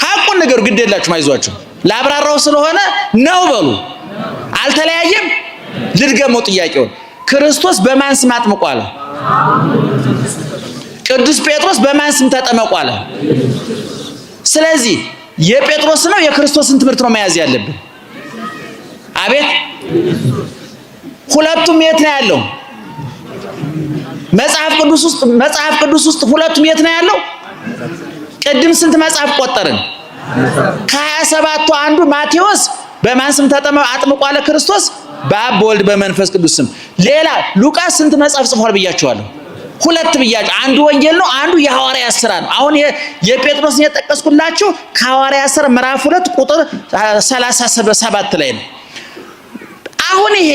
ሐቁን ነገር ግድ የላችሁም፣ አይዟችሁ። ላብራራው ስለሆነ ነው በሉ። አልተለያየም። ልድገመው ጥያቄውን። ክርስቶስ በማን ስም አጥምቁ አለ? ቅዱስ ጴጥሮስ በማን ስም ተጠመቁ አለ? ስለዚህ የጴጥሮስ ነው የክርስቶስን ትምህርት ነው መያዝ ያለብን። አቤት ሁለቱም የት ነው ያለው? መጽሐፍ ቅዱስ ውስጥ ሁለቱም የት ነው ያለው? ቅድም ስንት መጽሐፍ ቆጠርን? ከ27ቱ አንዱ ማቴዎስ በማን ስም አጥምቁ አለ ክርስቶስ? በአብ በወልድ በመንፈስ ቅዱስ ስም። ሌላ ሉቃስ ስንት መጽሐፍ ጽፏል ብያችኋለሁ? ሁለት ብያችሁ። አንዱ ወንጌል ነው፣ አንዱ የሐዋርያት ሥራ ነው። አሁን የጴጥሮስን የጠቀስኩላችሁ ከሐዋርያት ሥራ ምዕራፍ 2 ቁጥር 37 ላይ ነው። አሁን ይሄ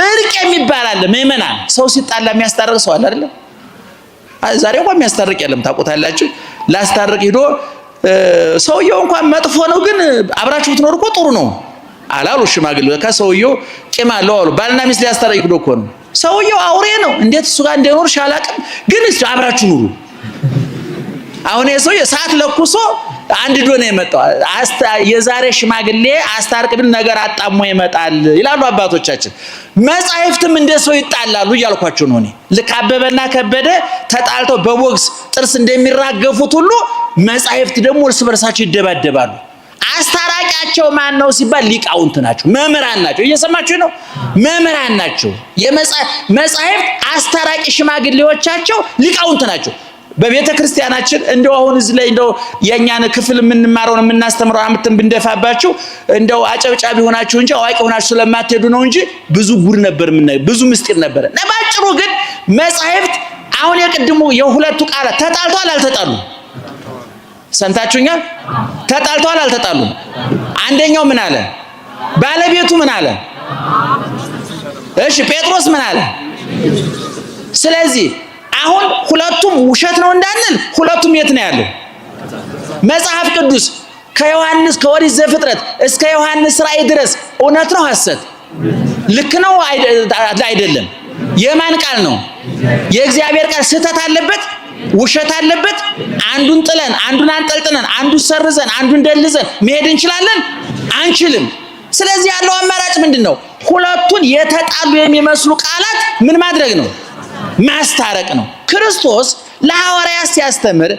እርቅ የሚባል አለ። ምእመናን ሰው ሲጣላ የሚያስታርቅ ሰው አለ አይደል? ዛሬ እንኳን የሚያስታርቅ የለም፣ ታውቁታላችሁ። ላስታርቅ ሄዶ ሰውየው እንኳን መጥፎ ነው ግን አብራችሁ ብትኖር እኮ ጥሩ ነው አላሉ ሽማግሌ። ከሰውየው ቂም አለው አሉ። ባልና ሚስት ሊያስታርቅ ሄዶ እኮ ነው። ሰውየው አውሬ ነው፣ እንዴት እሱ ጋር እንደኖርሽ አላውቅም፣ ግን አብራችሁ ኑሩ። አሁን የሰው የሰዓት ለኩሶ አንድ ዶ ነው የመጣው። የዛሬ ሽማግሌ አስታርቅ ብል ነገር አጣሞ ይመጣል ይላሉ አባቶቻችን። መጻሕፍትም እንደ ሰው ይጣላሉ እያልኳቸው ነው እኔ። ልክ አበበና ከበደ ተጣልተው በቦክስ ጥርስ እንደሚራገፉት ሁሉ መጻሕፍት ደግሞ እርስ በርሳቸው ይደባደባሉ። አስታራቂያቸው ማን ነው ሲባል ሊቃውንት ናቸው፣ መምህራን ናቸው። እየሰማችሁ ነው? መምህራን ናቸው። መጻሕፍት አስታራቂ ሽማግሌዎቻቸው ሊቃውንት ናቸው። በቤተ ክርስቲያናችን እንደው አሁን እዚህ ላይ እንደው የኛን ክፍል የምንማረው የምናስተምረው አምጥተን ብንደፋባችሁ እንደው አጨብጫቢ ሆናችሁ እንጂ አዋቂ ሆናችሁ ስለማትሄዱ ነው እንጂ ብዙ ጉድ ነበር ብዙ ምስጢር ነበር። ባጭሩ ግን መጻሕፍት አሁን የቅድሙ የሁለቱ ቃላት ተጣልቷል አልተጣሉም? ሰምታችሁኛል? ተጣልቷል አልተጣሉም? አንደኛው ምን አለ? ባለቤቱ ምን አለ? እሺ ጴጥሮስ ምን አለ? ስለዚህ አሁን ሁለቱም ውሸት ነው እንዳንል ሁለቱም የት ነው ያለው? መጽሐፍ ቅዱስ ከዮሐንስ ከኦሪት ዘፍጥረት እስከ ዮሐንስ ራእይ ድረስ እውነት ነው ሐሰት? ልክ ነው አይደለም? የማን ቃል ነው? የእግዚአብሔር ቃል። ስህተት አለበት? ውሸት አለበት? አንዱን ጥለን አንዱን አንጠልጥለን አንዱን ሰርዘን አንዱን ደልዘን መሄድ እንችላለን? አንችልም። ስለዚህ ያለው አማራጭ ምንድነው? ሁለቱን የተጣሉ የሚመስሉ ቃላት ምን ማድረግ ነው? ማስታረቅ ነው። ክርስቶስ ለሐዋርያት ሲያስተምር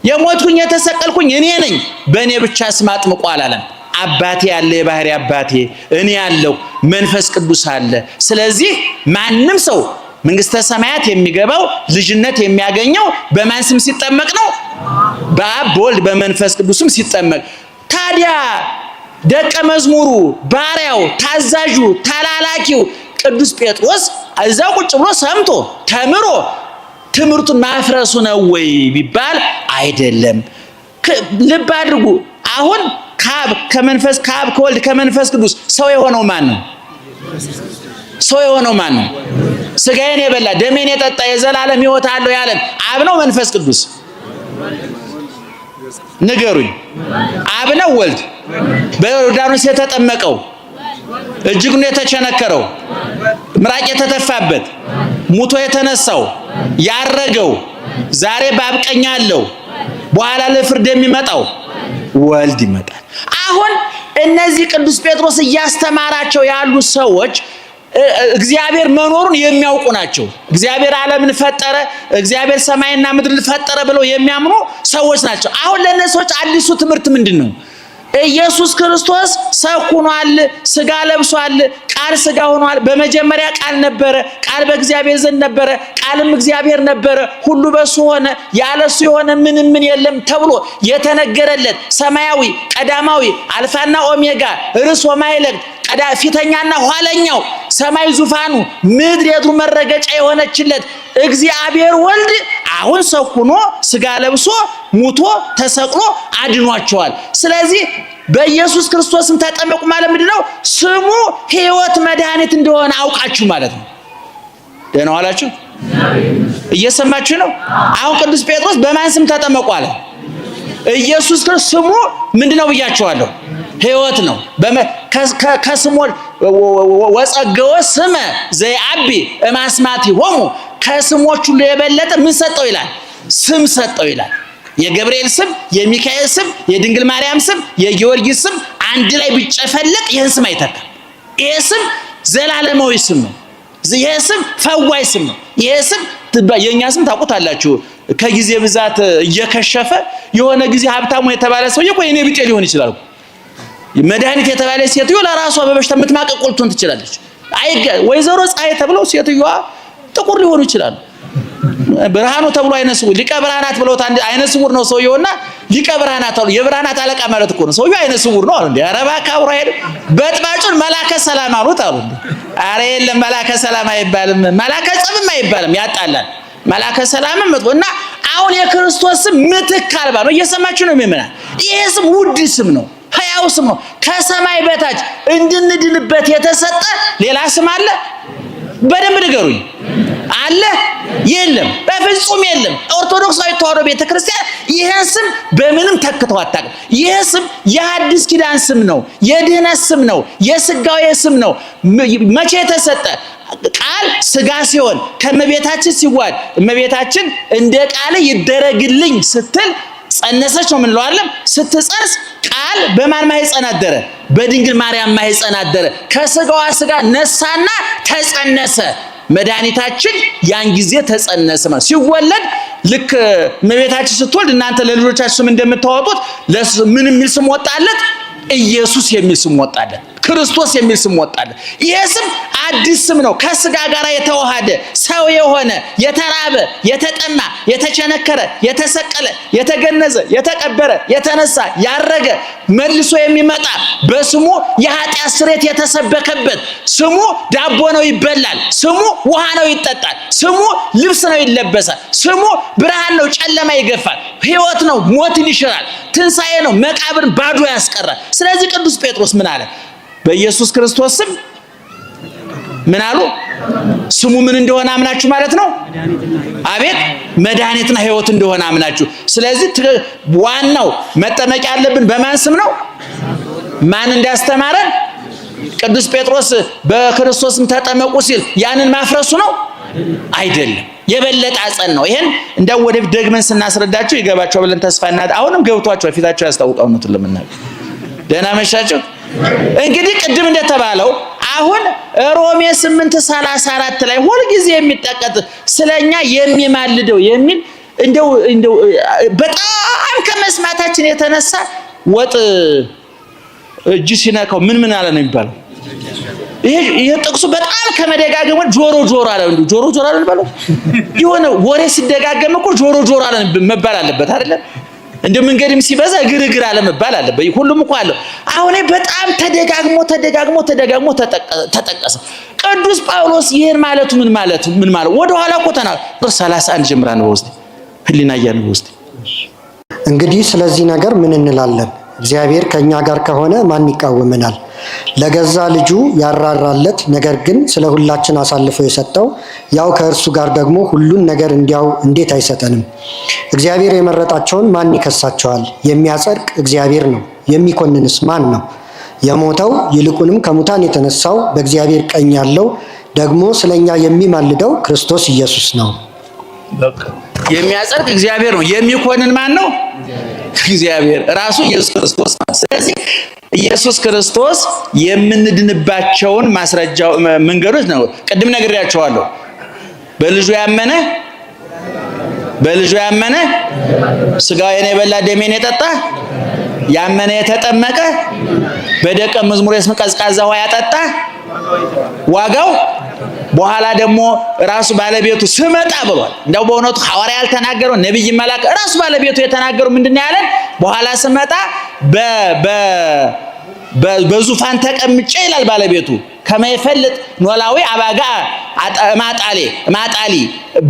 የሞትኩኝ የተሰቀልኩኝ እኔ ነኝ፣ በእኔ ብቻ ስም አጥምቁ አላለም። አባቴ ያለ የባህሪ አባቴ፣ እኔ ያለው መንፈስ ቅዱስ አለ። ስለዚህ ማንም ሰው መንግስተ ሰማያት የሚገባው ልጅነት የሚያገኘው በማን ስም ሲጠመቅ ነው? በአብ በወልድ በመንፈስ ቅዱስም ሲጠመቅ። ታዲያ ደቀ መዝሙሩ፣ ባሪያው፣ ታዛዡ፣ ተላላኪው ቅዱስ ጴጥሮስ እዛው ቁጭ ብሎ ሰምቶ ተምሮ ትምህርቱን ማፍረሱ ነው ወይ ቢባል አይደለም። ልብ አድርጉ። አሁን ከአብ ከወልድ ከመንፈስ ቅዱስ ሰው የሆነው ማን ነው? ሰው የሆነው ማን ነው? ስጋዬን የበላ ደሜን የጠጣ የዘላለም ሕይወት አለው ያለን አብ ነው መንፈስ ቅዱስ? ንገሩኝ። አብ ነው ወልድ? በዮርዳኖስ የተጠመቀው እጅጉን የተቸነከረው ምራቅ የተተፋበት ሙቶ የተነሳው ያረገው ዛሬ በአብ ቀኝ ያለው በኋላ ለፍርድ የሚመጣው ወልድ ይመጣል። አሁን እነዚህ ቅዱስ ጴጥሮስ እያስተማራቸው ያሉ ሰዎች እግዚአብሔር መኖሩን የሚያውቁ ናቸው። እግዚአብሔር ዓለምን ፈጠረ፣ እግዚአብሔር ሰማይና ምድርን ፈጠረ ብለው የሚያምኑ ሰዎች ናቸው። አሁን ለእነዚህ ሰዎች አዲሱ ትምህርት ምንድን ነው? ኢየሱስ ክርስቶስ ሰው ሆኗል፣ ስጋ ለብሷል፣ ቃል ስጋ ሆኗል። በመጀመሪያ ቃል ነበረ፣ ቃል በእግዚአብሔር ዘንድ ነበረ፣ ቃልም እግዚአብሔር ነበረ፣ ሁሉ በሱ ሆነ፣ ያለሱ የሆነ ምንም የለም ተብሎ የተነገረለት ሰማያዊ ቀዳማዊ አልፋና ኦሜጋ ርዕስ ወማይለቅ ፊተኛና ኋለኛው ሰማይ ዙፋኑ ምድር የእግሩ መረገጫ የሆነችለት እግዚአብሔር ወልድ አሁን ሰው ሆኖ ስጋ ለብሶ ሙቶ ተሰቅሎ አድኗቸዋል። ስለዚህ በኢየሱስ ክርስቶስም ተጠመቁ ማለት ምንድነው? ስሙ ሕይወት መድኃኒት እንደሆነ አውቃችሁ ማለት ነው። ደህና ዋላችሁ? እየሰማችሁ ነው? አሁን ቅዱስ ጴጥሮስ በማን ስም ተጠመቁ አለ? ኢየሱስ ክርስቶስ ስሙ ምንድነው ብያችኋለሁ? ሕይወት ነው። ከስሙ ወጸገወ ስመ ዘይአቢ እማስማቲሆሙ ከስሞች ሁሉ የበለጠ ምን ሰጠው ይላል? ስም ሰጠው ይላል። የገብርኤል ስም፣ የሚካኤል ስም፣ የድንግል ማርያም ስም፣ የጊዮርጊስ ስም አንድ ላይ ቢጨፈለቅ ይህን ስም አይተካም። ይሄ ስም ዘላለማዊ ስም ነው። ይሄ ስም ፈዋይ ስም ነው። ይሄ ስም የኛ ስም ታውቁታላችሁ። ከጊዜ ብዛት እየከሸፈ የሆነ ጊዜ ሀብታሙ የተባለ ሰውዬ እኮ የኔ ቢጤ ሊሆን ይችላል። መድኃኒት የተባለ ሴትዮ ለራሷ በበሽታ የምትማቀቅ ቁልቱን ትችላለች። ወይዘሮ ፀሐይ ተብለው ሴትዮዋ ጥቁር ሊሆኑ ይችላሉ። ብርሃኑ ተብሎ አይነ ስውር ሊቀ ብርሃናት ብለውት አንድ አይነ ስውር ነው ሰውየውና ሊቀ ብርሃናት አሉ። የብርሃናት አለቃ ማለት እኮ ነው። ሰውየው አይነ ስውር ነው አሉ። እንዴ ኧረ እባክህ አብሮ አይደል? በጥባጩን መላከ ሰላም አሉት አሉ። ኧረ የለም መላከ ሰላም አይባልም፣ መላከ ጸብም አይባልም፣ ያጣላል። መላከ ሰላምም እና አሁን የክርስቶስ ስም ምትክ አልባ ነው። እየሰማችሁ ነው የሚመናል። ይሄ ስም ውድ ስም ነው፣ ሕያው ስም ነው። ከሰማይ በታች እንድንድንበት የተሰጠ ሌላ ስም አለ? በደንብ ንገሩኝ። አለ? የለም፣ በፍጹም የለም። ኦርቶዶክሳዊ ተዋሕዶ ቤተክርስቲያን ይህን ስም በምንም ተክተው አታውቅም። ይህ ስም የሐዲስ ኪዳን ስም ነው፣ የድህነት ስም ነው፣ የስጋዌ ስም ነው። መቼ የተሰጠ? ቃል ስጋ ሲሆን ከእመቤታችን ሲዋድ እመቤታችን እንደ ቃል ይደረግልኝ ስትል ጸነሰች ነው የምንለው አይደል? ስትጸንስ ቃል በማን ማህፀን አደረ? በድንግል ማርያም ማህፀን አደረ። ከስጋዋ ስጋ ነሳና ተጸነሰ። መድኃኒታችን ያን ጊዜ ተጸነሰ ማለት ሲወለድ ልክ እመቤታችን ስትወልድ እናንተ ለልጆቻችሁ ስም እንደምታወጡት ምን የሚል ስም ወጣለት? ኢየሱስ የሚል ስም ወጣለት። ክርስቶስ የሚል ስም ወጣለ። ይሄ ስም አዲስ ስም ነው። ከስጋ ጋር የተዋሃደ ሰው የሆነ የተራበ፣ የተጠማ፣ የተቸነከረ፣ የተሰቀለ፣ የተገነዘ፣ የተቀበረ፣ የተነሳ፣ ያረገ፣ መልሶ የሚመጣ በስሙ የኃጢአት ስርየት የተሰበከበት ስሙ ዳቦ ነው ይበላል፣ ስሙ ውሃ ነው ይጠጣል፣ ስሙ ልብስ ነው ይለበሳል፣ ስሙ ብርሃን ነው ጨለማ ይገፋል፣ ሕይወት ነው ሞትን ይሽራል፣ ትንሣኤ ነው መቃብርን ባዶ ያስቀራል። ስለዚህ ቅዱስ ጴጥሮስ ምን አለ? በኢየሱስ ክርስቶስ ስም ምን አሉ? ስሙ ምን እንደሆነ አምናችሁ ማለት ነው። አቤት መድኃኒትና ሕይወት እንደሆነ አምናችሁ። ስለዚህ ዋናው መጠመቅ ያለብን በማን ስም ነው? ማን እንዳስተማረን? ቅዱስ ጴጥሮስ በክርስቶስም ተጠመቁ ሲል ያንን ማፍረሱ ነው አይደለም። የበለጠ አጸን ነው። ይሄን እንደው ወደፊት ደግመን ስናስረዳቸው ይገባቸው ብለን ተስፋ እናድርግ። አሁንም ገብቷቸው ፊታቸው ያስታውቃው ነው ለምናገር። ደህና መሻቸው። እንግዲህ ቅድም እንደተባለው አሁን ሮሜ 8:34 ላይ ሁሉ ጊዜ የሚጠቀጥ ስለኛ የሚማልደው የሚል እንደው በጣም ከመስማታችን የተነሳ ወጥ እጅ ሲነካው ምን አለ ነው የሚባለው? ይሄ ጥቅሱ በጣም ከመደጋገሙ ጆሮ አለ እንዴ? ጆሮ አለ ነው የሆነ ወሬ ሲደጋገም እኮ ጆሮ አለ መባል አለበት አይደለም? እንደ መንገድም ሲበዛ ግርግር አለ መባል አለበት። ሁሉም እኮ አለ። አሁን በጣም ተደጋግሞ ተጠቀሰ። ቅዱስ ጳውሎስ ይሄን ማለቱ ምን ማለት ወደ ኋላ እኮ ተናገረ። 31 ጀምራ ነው ውስጥ ህሊና ያለው ውስጥ እንግዲህ ስለዚህ ነገር ምን እንላለን? እግዚአብሔር ከኛ ጋር ከሆነ ማን ይቃወመናል? ለገዛ ልጁ ያራራለት ነገር ግን ስለ ሁላችን አሳልፎ የሰጠው ያው ከእርሱ ጋር ደግሞ ሁሉን ነገር እንዲያው እንዴት አይሰጠንም? እግዚአብሔር የመረጣቸውን ማን ይከሳቸዋል? የሚያጸድቅ እግዚአብሔር ነው። የሚኮንንስ ማን ነው? የሞተው ይልቁንም ከሙታን የተነሳው በእግዚአብሔር ቀኝ ያለው ደግሞ ስለኛ የሚማልደው ክርስቶስ ኢየሱስ ነው። የሚያጸድቅ እግዚአብሔር ነው። የሚኮንን ማን ነው? እግዚአብሔር ራሱ ኢየሱስ ክርስቶስ ነው። ስለዚህ ኢየሱስ ክርስቶስ የምንድንባቸውን ማስረጃው መንገዶች ነው። ቅድም ነግሬያቸዋለሁ። በልጁ ያመነ ስጋዬን የበላ ደሜን የጠጣ ያመነ የተጠመቀ በደቀ መዝሙር ስም ቀዝቃዛ ውሃ ያጠጣ ዋጋው በኋላ ደግሞ ራሱ ባለቤቱ ስመጣ ብሏል። እንደው በእውነቱ ሐዋርያ ያልተናገረው ነብይ መላክ ራሱ ባለቤቱ የተናገረው ምንድነው ያለን? በኋላ ስመጣ በዙፋን ተቀምጬ ይላል ባለቤቱ ከመይፈልጥ ኖላዊ አባጋ ማጣሊ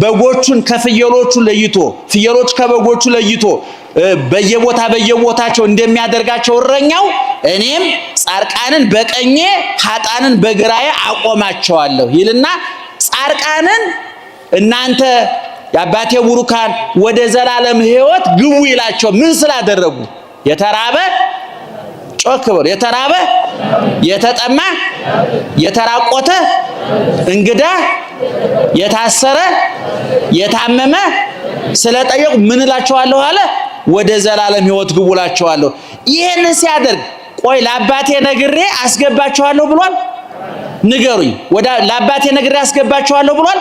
በጎቹን ከፍየሎቹ ለይቶ ፍየሎች ከበጎቹ ለይቶ በየቦታቸው እንደሚያደርጋቸው እረኛው እኔም ጻርቃንን በቀኜ ኃጣንን በግራዬ አቆማቸዋለሁ ይልና ጻርቃንን እናንተ የአባቴ ቡሩካን ወደ ዘላለም ሕይወት ግቡ ይላቸው። ምን ስላደረጉ? የተራበ ጮክበር የተራበ የተጠማ የተራቆተ እንግዳ የታሰረ የታመመ ስለጠየቁ ምን እላቸዋለሁ አለ? ወደ ዘላለም ሕይወት ግቡ እላቸዋለሁ። ይሄን ሲያደርግ ቆይ ለአባቴ ነግሬ አስገባቸዋለሁ ብሏል? ንገሩኝ። ለአባቴ ነግሬ አስገባቸዋለሁ ብሏል?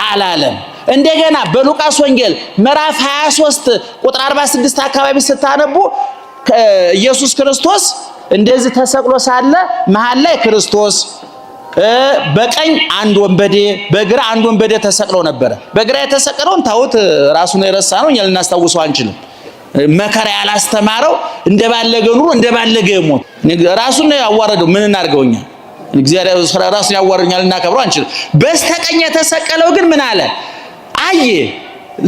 አላለም። እንደገና በሉቃስ ወንጌል ምዕራፍ 23 ቁጥር 46 አካባቢ ስታነቡ ኢየሱስ ክርስቶስ እንደዚህ ተሰቅሎ ሳለ መሃል ላይ ክርስቶስ በቀኝ አንድ ወንበዴ በግራ አንድ ወንበዴ ተሰቅለው ነበር። በግራ የተሰቀለውን ታውት ራሱን የረሳ ነው፣ እኛ ልናስታውሰው አንችልም። መከራ ያላስተማረው እንደባለገ ኑሮ እንደባለገ ሞት ራሱን ያዋረደው ምን እናርገውኛ? እግዚአብሔር ራሱን ያዋረኛል እናከብረው አንችልም። በስተቀኝ የተሰቀለው ግን ምን አለ? አየ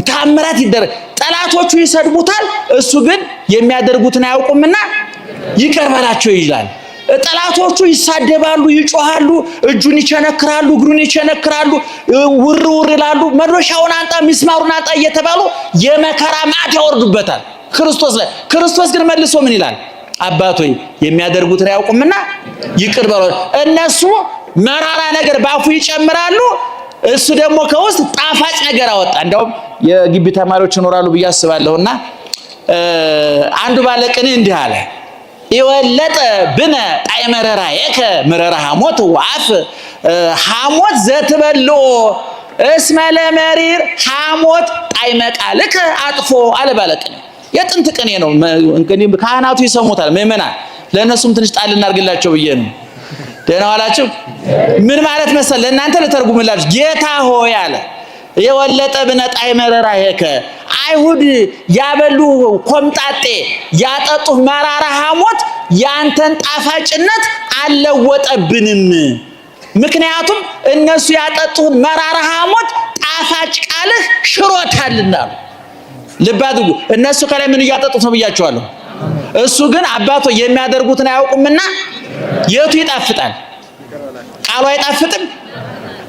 ታምራት ይደረግ። ጠላቶቹ ይሰድቡታል፣ እሱ ግን የሚያደርጉትን አያውቁምና ይቅር በላቸው ይላል። ጠላቶቹ ይሳደባሉ፣ ይጮሃሉ፣ እጁን ይቸነክራሉ፣ እግሩን ይቸነክራሉ፣ ውር ይላሉ። መዶሻውን አንጣ ሚስማሩን አንጣ እየተባሉ የመከራ ማዕት ያወርዱበታል ክርስቶስ ግን መልሶ ምን ይላል? አባቶይ የሚያደርጉትን አያውቁምና ይቅር በላቸው። እነሱ መራራ ነገር ባፉ ይጨምራሉ፣ እሱ ደግሞ ከውስጥ ጣፋጭ ነገር አወጣ። እንደውም የግቢ ተማሪዎች ይኖራሉ ብዬ አስባለሁና አንዱ ባለቅኔ እንዲህ አለ ይወለጠ ብነ ጣዕመ ረራየከ መረራ ሐሞት ወአፍ ሐሞት ዘትበልኦ እስመ ለመሪር ሐሞት ጣዕመ ቃልከ አጥፎ አለ ባለቅኔ። የጥንት ቅኔ ነው። እንግዲህ ካህናቱ ይሰሙታል፣ ምእመናን ለእነሱም ትንሽ ጣል እናርግላቸው ብዬ ነው። ደህና ዋላችሁ። ምን ማለት መሰል ለእናንተ ልተርጉምላችሁ። ጌታ ሆይ አለ የወለጠ ብነጣይ መረራ ሄከ አይሁድ ያበሉ ኮምጣጤ ያጠጡ መራራ ሐሞት ያንተን ጣፋጭነት አልለወጠብንም። ምክንያቱም እነሱ ያጠጡን መራራ ሐሞት ጣፋጭ ቃልህ ሽሮታልና። ልብ አድርጉ። እነሱ ከላይ ምን እያጠጡት ነው ብያቸዋለሁ። እሱ ግን አባቶ የሚያደርጉትን አያውቁምና የቱ ይጣፍጣል? ቃሉ አይጣፍጥም?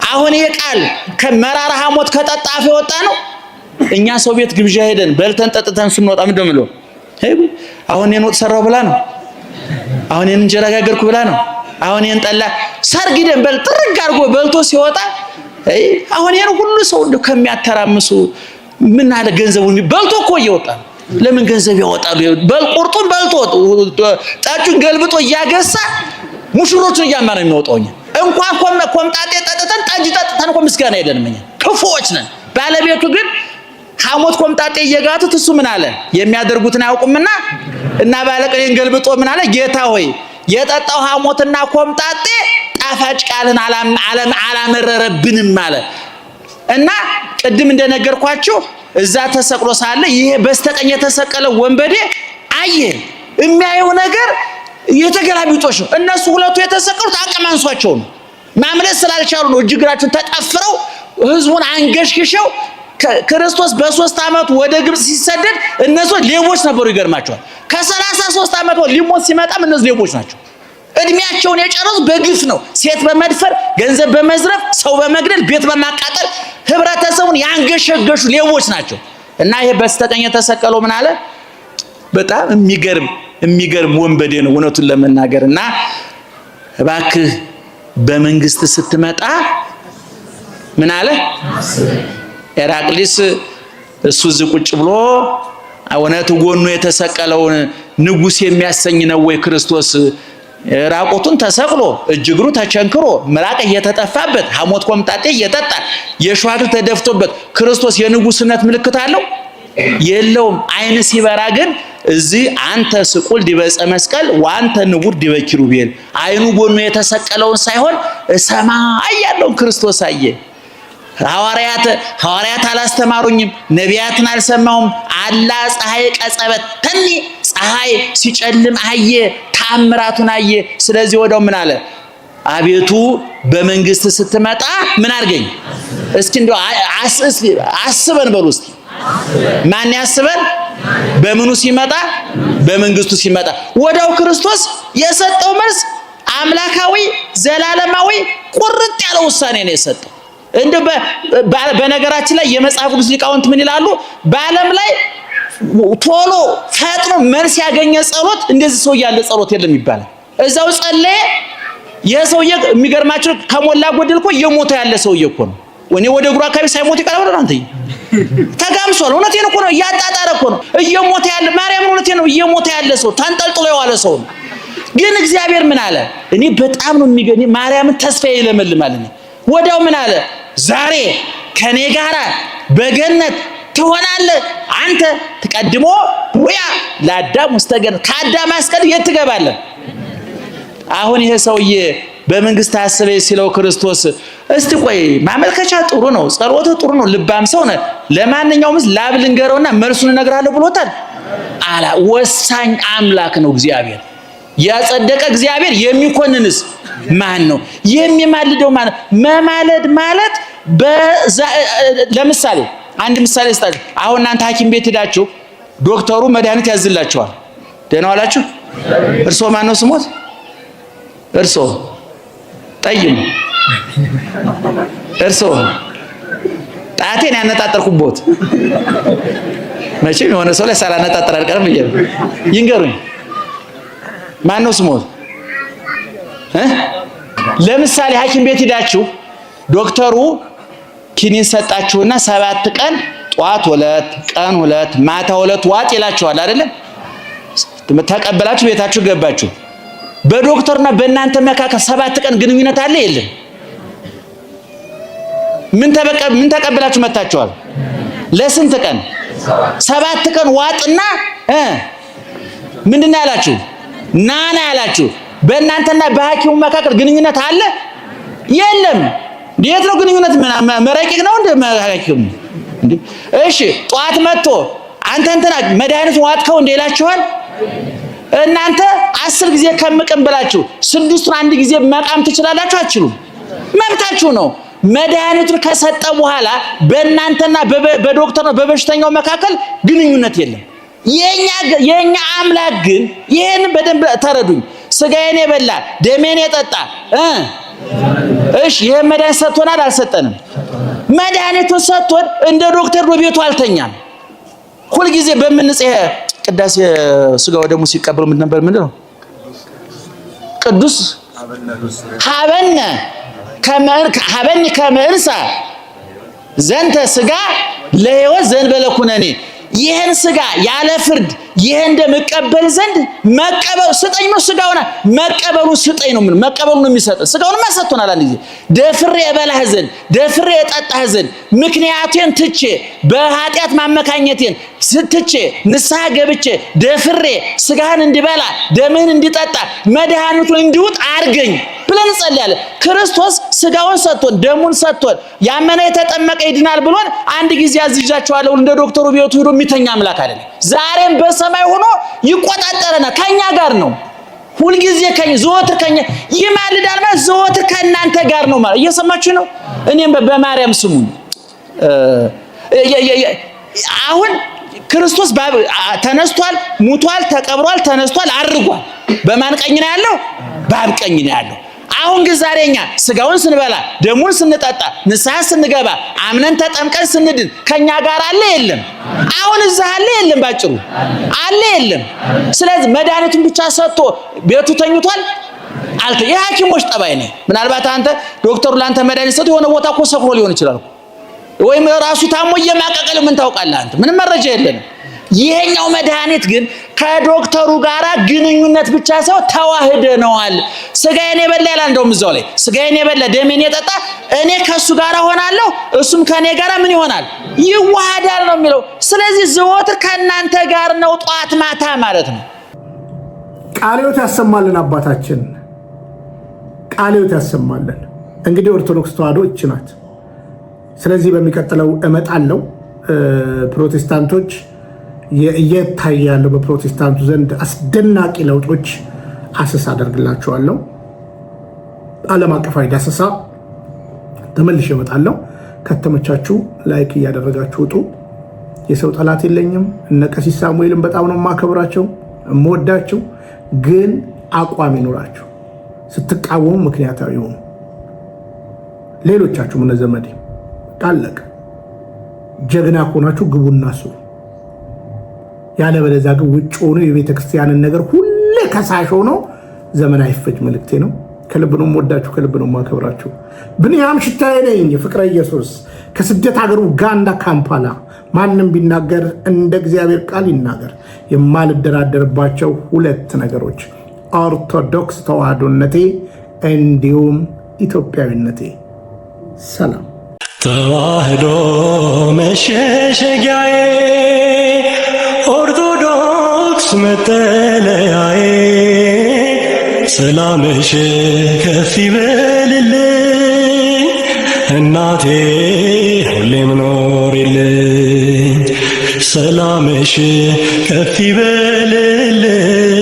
አሁን ይሄ ቃል ከመራራ ሐሞት ከጠጣፍ የወጣ ነው። እኛ ሰው ቤት ግብዣ ሄደን በልተን ጠጥተን ስንወጣ ምንድን ነው የምለው? አሁን ይሄን ወጥ ሰራው ብላ ነው። አሁን ይሄን እንጀራ ጋገርኩ ብላ ነው። አሁን ይሄን ጠላ ሰርግ ሄደን በል ጥርግ አድርጎ በልቶ ሲወጣ አሁን ይሄን ሁሉ ሰው እንደው ከሚያተራምሱ ምን አለ ገንዘቡን በልቶ እኮ እየወጣ ነው። ለምን ገንዘብ ያወጣሉ? ቁርጡን በልቶ ጠጁን ገልብጦ እያገሳ ሙሽሮቹን እያማ ነው የሚወጣው። እንኳን ኮምጣጤ ጠጥተን ጠጅ ጠጥተን እኮ ምስጋና የለንም እኛ ክፉዎች ነን። ባለቤቱ ግን ሐሞት ኮምጣጤ እየጋቱት እሱ ምን አለ? የሚያደርጉትን አያውቁምና እና ባለቀሌን ገልብጦ ምን አለ? ጌታ ሆይ የጠጣው ሐሞትና ኮምጣጤ ጣፋጭ ቃልን አላመረረብንም አለ። እና ቅድም እንደነገርኳችሁ እዛ ተሰቅሎ ሳለ ይሄ በስተቀኝ የተሰቀለው ወንበዴ አየ። የሚያየው ነገር የተገላቢጦሽ ነው። እነሱ ሁለቱ የተሰቀሉት አቅም አንሷቸው ነው። ማምለጥ ስላልቻሉ ነው። እጅግራቸውን ተጠፍረው ህዝቡን አንገሽግሸው ክርስቶስ በ3 ዓመቱ ወደ ግብጽ ሲሰደድ እነሱ ሌቦች ነበሩ። ይገርማቸዋል። ከ33 ዓመት ሊሞት ሲመጣም እነሱ ሌቦች ናቸው። እድሜያቸውን የጨረሱ በግፍ ነው። ሴት በመድፈር ገንዘብ በመዝረፍ ሰው በመግደል ቤት በማቃጠል ህብረተሰቡን ያንገሸገሹ ሌቦች ናቸው። እና ይሄ በስተቀኝ የተሰቀለው ምን አለ? በጣም የሚገርም ወንበዴ ነው እውነቱን ለመናገር። እና እባክህ በመንግስት ስትመጣ ምን አለ? ኤራቅሊስ እሱ እዚህ ቁጭ ብሎ እውነት ጎኑ የተሰቀለውን ንጉስ የሚያሰኝ ነው ወይ ክርስቶስ? ራቆቱን ተሰቅሎ እጅግሩ ተቸንክሮ ምራቅ እየተጠፋበት ሐሞት ኮምጣጤ እየጠጣ የሸዋት ተደፍቶበት ክርስቶስ የንጉስነት ምልክት አለው የለውም? አይን ሲበራ ግን እዚህ አንተ ስቁል ዲበጸ መስቀል ዋንተ ንቡር ዲበ ኪሩቤል አይኑ ጎኑ የተሰቀለውን ሳይሆን ሰማይ ያለውን ክርስቶስ አየ። ሐዋርያት አላስተማሩኝም፣ ነቢያትን አልሰማሁም። አላ ፀሐይ ቀጸበተኒ ፀሐይ ሲጨልም አየ፣ ተአምራቱን አየ። ስለዚህ ወዲያው ምን አለ? አቤቱ በመንግስት ስትመጣ ምን አድርገኝ? እስኪ እንደው አስበን በሉ እስኪ። ማን ያስበን? በምኑ ሲመጣ? በመንግስቱ ሲመጣ። ወዲያው ክርስቶስ የሰጠው መልስ አምላካዊ ዘላለማዊ ቁርጥ ያለ ውሳኔ ነው የሰጠው። እንደ በነገራችን ላይ የመጽሐፍ ቅዱስ ሊቃውንት ምን ይላሉ? በዓለም ላይ ቶሎ ፈጥኖ መልስ ያገኘ ጸሎት እንደዚህ ሰው ያለ ጸሎት የለም ይባላል። እዛው ጸለየ። የሰውዬ የሚገርማችሁ ከሞላ ጎደል እኮ እየሞተ ያለ ሰውዬ እኮ ነው። ወኔ ወደ እግሩ አካባቢ ሳይሞት ይቀር ወደ አንተ ተጋምሷል። እውነቴን እኮ ነው። እያጣጣረ እኮ ነው እየሞተ ያለ ማርያም፣ እውነቴን ነው። እየሞተ ያለ ሰው ተንጠልጥሎ የዋለ ሰው ነው። ግን እግዚአብሔር ምን አለ? እኔ በጣም ነው የሚገኝ ማርያምን ተስፋዬ ይለመልማል። ወዲያው ምን አለ? ዛሬ ከኔ ጋራ በገነት ትሆናለህ። አንተ ተቀድሞ ወያ ለአዳም ውስጥ ገነት ከአዳም አስቀድ የት ትገባለህ? አሁን ይሄ ሰውዬ በመንግስት አስበ ሲለው ክርስቶስ እስቲ ቆይ ማመልከቻ ጥሩ ነው፣ ጸሎቱ ጥሩ ነው፣ ልባም ሰው ነህ፣ ለማንኛውም ላብ ልንገረውና መልሱን እነግራለሁ ብሎታል። አላ ወሳኝ አምላክ ነው እግዚአብሔር። ያጸደቀ እግዚአብሔር የሚኮንንስ ማን ነው? የሚማልደው ማን? መማለድ ማለት ለምሳሌ አንድ ምሳሌ ስጣችሁ። አሁን እናንተ ሐኪም ቤት ሄዳችሁ ዶክተሩ መድኃኒት ያዝላችኋል። ደህና ዋላችሁ። እርሶ ማን ነው ስሞት? እርሶ ጠይም። እርሶ ጣቴን ያነጣጠርኩቦት መቼም የሆነ ሰው ላይ ሳላነጣጠር አልቀርም ብዬ ነው። ይንገሩኝ ማን ነው ስሞት? ለምሳሌ ሐኪም ቤት ሄዳችሁ ዶክተሩ ኪኒን ሰጣችሁና 7 ቀን ጧት 2 ቀን 2 ማታ 2 ዋጥ ይላችኋል አይደለ? ተቀበላችሁ ቤታችሁ ገባችሁ። በዶክተርና በእናንተ መካከል 7 ቀን ግንኙነት አለ የለም? ምን ተቀበላችሁ መታችኋል? ለስንት ቀን? 7 ቀን ዋጥና ምንድነው ያላችሁ? ናና ያላችሁ በእናንተና በሐኪሙ መካከል ግንኙነት አለ የለም? የት ነው ግንኙነት? መረቂቅ ነው እንደ ሐኪሙ እንዴ? እሺ ጧት መጥቶ አንተ እንትና መድኃኒቱን ዋጥከው እንደ ይላችኋል? እናንተ 10 ጊዜ ከምቅም ብላችሁ 6ቱን አንድ ጊዜ መቃም ትችላላችሁ? አትችሉም? መብታችሁ ነው። መድኃኒቱን ከሰጠ በኋላ በእናንተና በዶክተርና በበሽተኛው መካከል ግንኙነት የለም። የኛ አምላክ ግን ይሄን በደንብ ተረዱኝ። ስጋዬን የበላ ደሜን የጠጣ እሺ ይሄ መድኃኒት ሰጥቶናል አልሰጠንም? መድኃኒቱን ሰጥቶን እንደ ዶክተር በቤቱ አልተኛም። ሁል ጊዜ በምንጽህ ቅዳሴ ስጋው ደግሞ ሲቀበሉ ምን ነበር? ምንድነው? ቅዱስ ሀበኒ ከመርሳ ዘንተ ስጋ ለሕይወት ዘንበለ ኩነኔ። ይህን ስጋ ያለ ፍርድ ይህን ደም እቀበል ዘንድ መቀበሉ ስጠኝ ነው። ስጋውና መቀበሉ ስጠኝ ነው። ምን መቀበሉ ነው የሚሰጥ? ስጋውንማ ሰጥቶናል። አንድ ጊዜ ደፍሬ የበላህ ዘንድ ደፍሬ የጠጣህ ዘንድ ምክንያቴን ትቼ በኃጢአት ማመካኘቴን ስትቼ ንስሐ ገብቼ ደፍሬ ስጋህን እንዲበላ ደምህን እንዲጠጣ መድኃኒቱን እንዲውጥ አድርገኝ ብለን እንጸልያለን። ክርስቶስ ስጋውን ሰጥቶን ደሙን ሰጥቶን ያመነ የተጠመቀ ይድናል ብሎን አንድ ጊዜ አዝዣቸዋለሁ። እንደ ዶክተሩ ቤቱ ሄዶ የሚተኛ አምላክ አይደለም። ዛሬም በሰማይ ሆኖ ይቆጣጠረናል። ከኛ ጋር ነው። ሁል ጊዜ ዘወትር ከኛ ይማልዳል ማለት ዘወትር ከእናንተ ጋር ነው ማለት እየሰማችሁ ነው። እኔም በማርያም ስሙ አሁን ክርስቶስ ተነስቷል፣ ሙቷል፣ ተቀብሯል፣ ተነስቷል፣ አርጓል። በማን ቀኝ ነው ያለው? በአብ ቀኝ ነው ያለው። አሁን ግን ዛሬኛ ስጋውን ስንበላ ደሙን ስንጠጣ ንስሐ ስንገባ አምነን ተጠምቀን ስንድን ከኛ ጋር አለ የለም? አሁን እዛ አለ የለም? ባጭሩ አለ የለም? ስለዚህ መድኃኒቱን ብቻ ሰጥቶ ቤቱ ተኝቷል አልተ የሐኪሞች ጠባይ ነው። ምናልባት አንተ ዶክተሩ ላንተ መድኃኒት ሰጥቶ የሆነ ቦታ እኮ ሰክሮ ሊሆን ይችላል ወይም ራሱ ታሞ እየማቀቀለ ምን ታውቃለህ አንተ? ምንም መረጃ የለንም። ይሄኛው መድኃኒት ግን ከዶክተሩ ጋራ ግንኙነት ብቻ ሰው ተዋህደነዋል። ስጋዬን የበላ ይላል። እንደውም እዛው ላይ ስጋዬን የበላ ደሜን የጠጣ እኔ ከሱ ጋራ ሆናለሁ እሱም ከኔ ጋራ ምን ይሆናል? ይዋሃዳል ነው የሚለው። ስለዚህ ዘወትር ከእናንተ ጋር ነው ጧት ማታ ማለት ነው። ቃልዮት ያሰማልን አባታችን፣ ቃልዮት ያሰማልን። እንግዲህ ኦርቶዶክስ ተዋህዶ እች ናት። ስለዚህ በሚቀጥለው እመጣለሁ። ፕሮቴስታንቶች እየታየ ያለው በፕሮቴስታንቱ ዘንድ አስደናቂ ለውጦች አሰሳ አደርግላችኋለሁ። ዓለም አቀፋዊ ዳሰሳ ተመልሼ እመጣለሁ። ከተመቻችሁ ላይክ እያደረጋችሁ ውጡ። የሰው ጠላት የለኝም። እነ ቀሲስ ሳሙኤልን በጣም ነው የማከብራቸው የምወዳቸው። ግን አቋም ይኖራችሁ፣ ስትቃወሙ ምክንያታዊ ሆኑ። ሌሎቻችሁም እነ ዘመዴ ጣለቀ ጀግና ከሆናችሁ ግቡና ስሩ። ያለበለዚያ ግን ውጭ ሆኖ የቤተ ክርስቲያንን ነገር ሁሌ ከሳሽ ሆኖ ዘመን አይፈጅ መልእክቴ ነው። ከልብ ነው የምወዳችሁ፣ ከልብ ነው የማከብራችሁ። ብንያም ሽታዬ ነኝ፣ ፍቅረ ኢየሱስ ከስደት ሀገሩ ኡጋንዳ ካምፓላ። ማንም ቢናገር እንደ እግዚአብሔር ቃል ይናገር። የማልደራደርባቸው 2 ነገሮች ኦርቶዶክስ ተዋህዶነቴ እንዲሁም ኢትዮጵያዊነቴ። ሰላም። ተዋህዶ መሸሸጊያዬ፣ ኦርቶዶክስ መጠለያዬ፣ ሰላምሽ ከፍ ይበልልኝ እናቴ ሁሌም ኖሪልኝ። ሰላምሽ ከፍ ይበልልኝ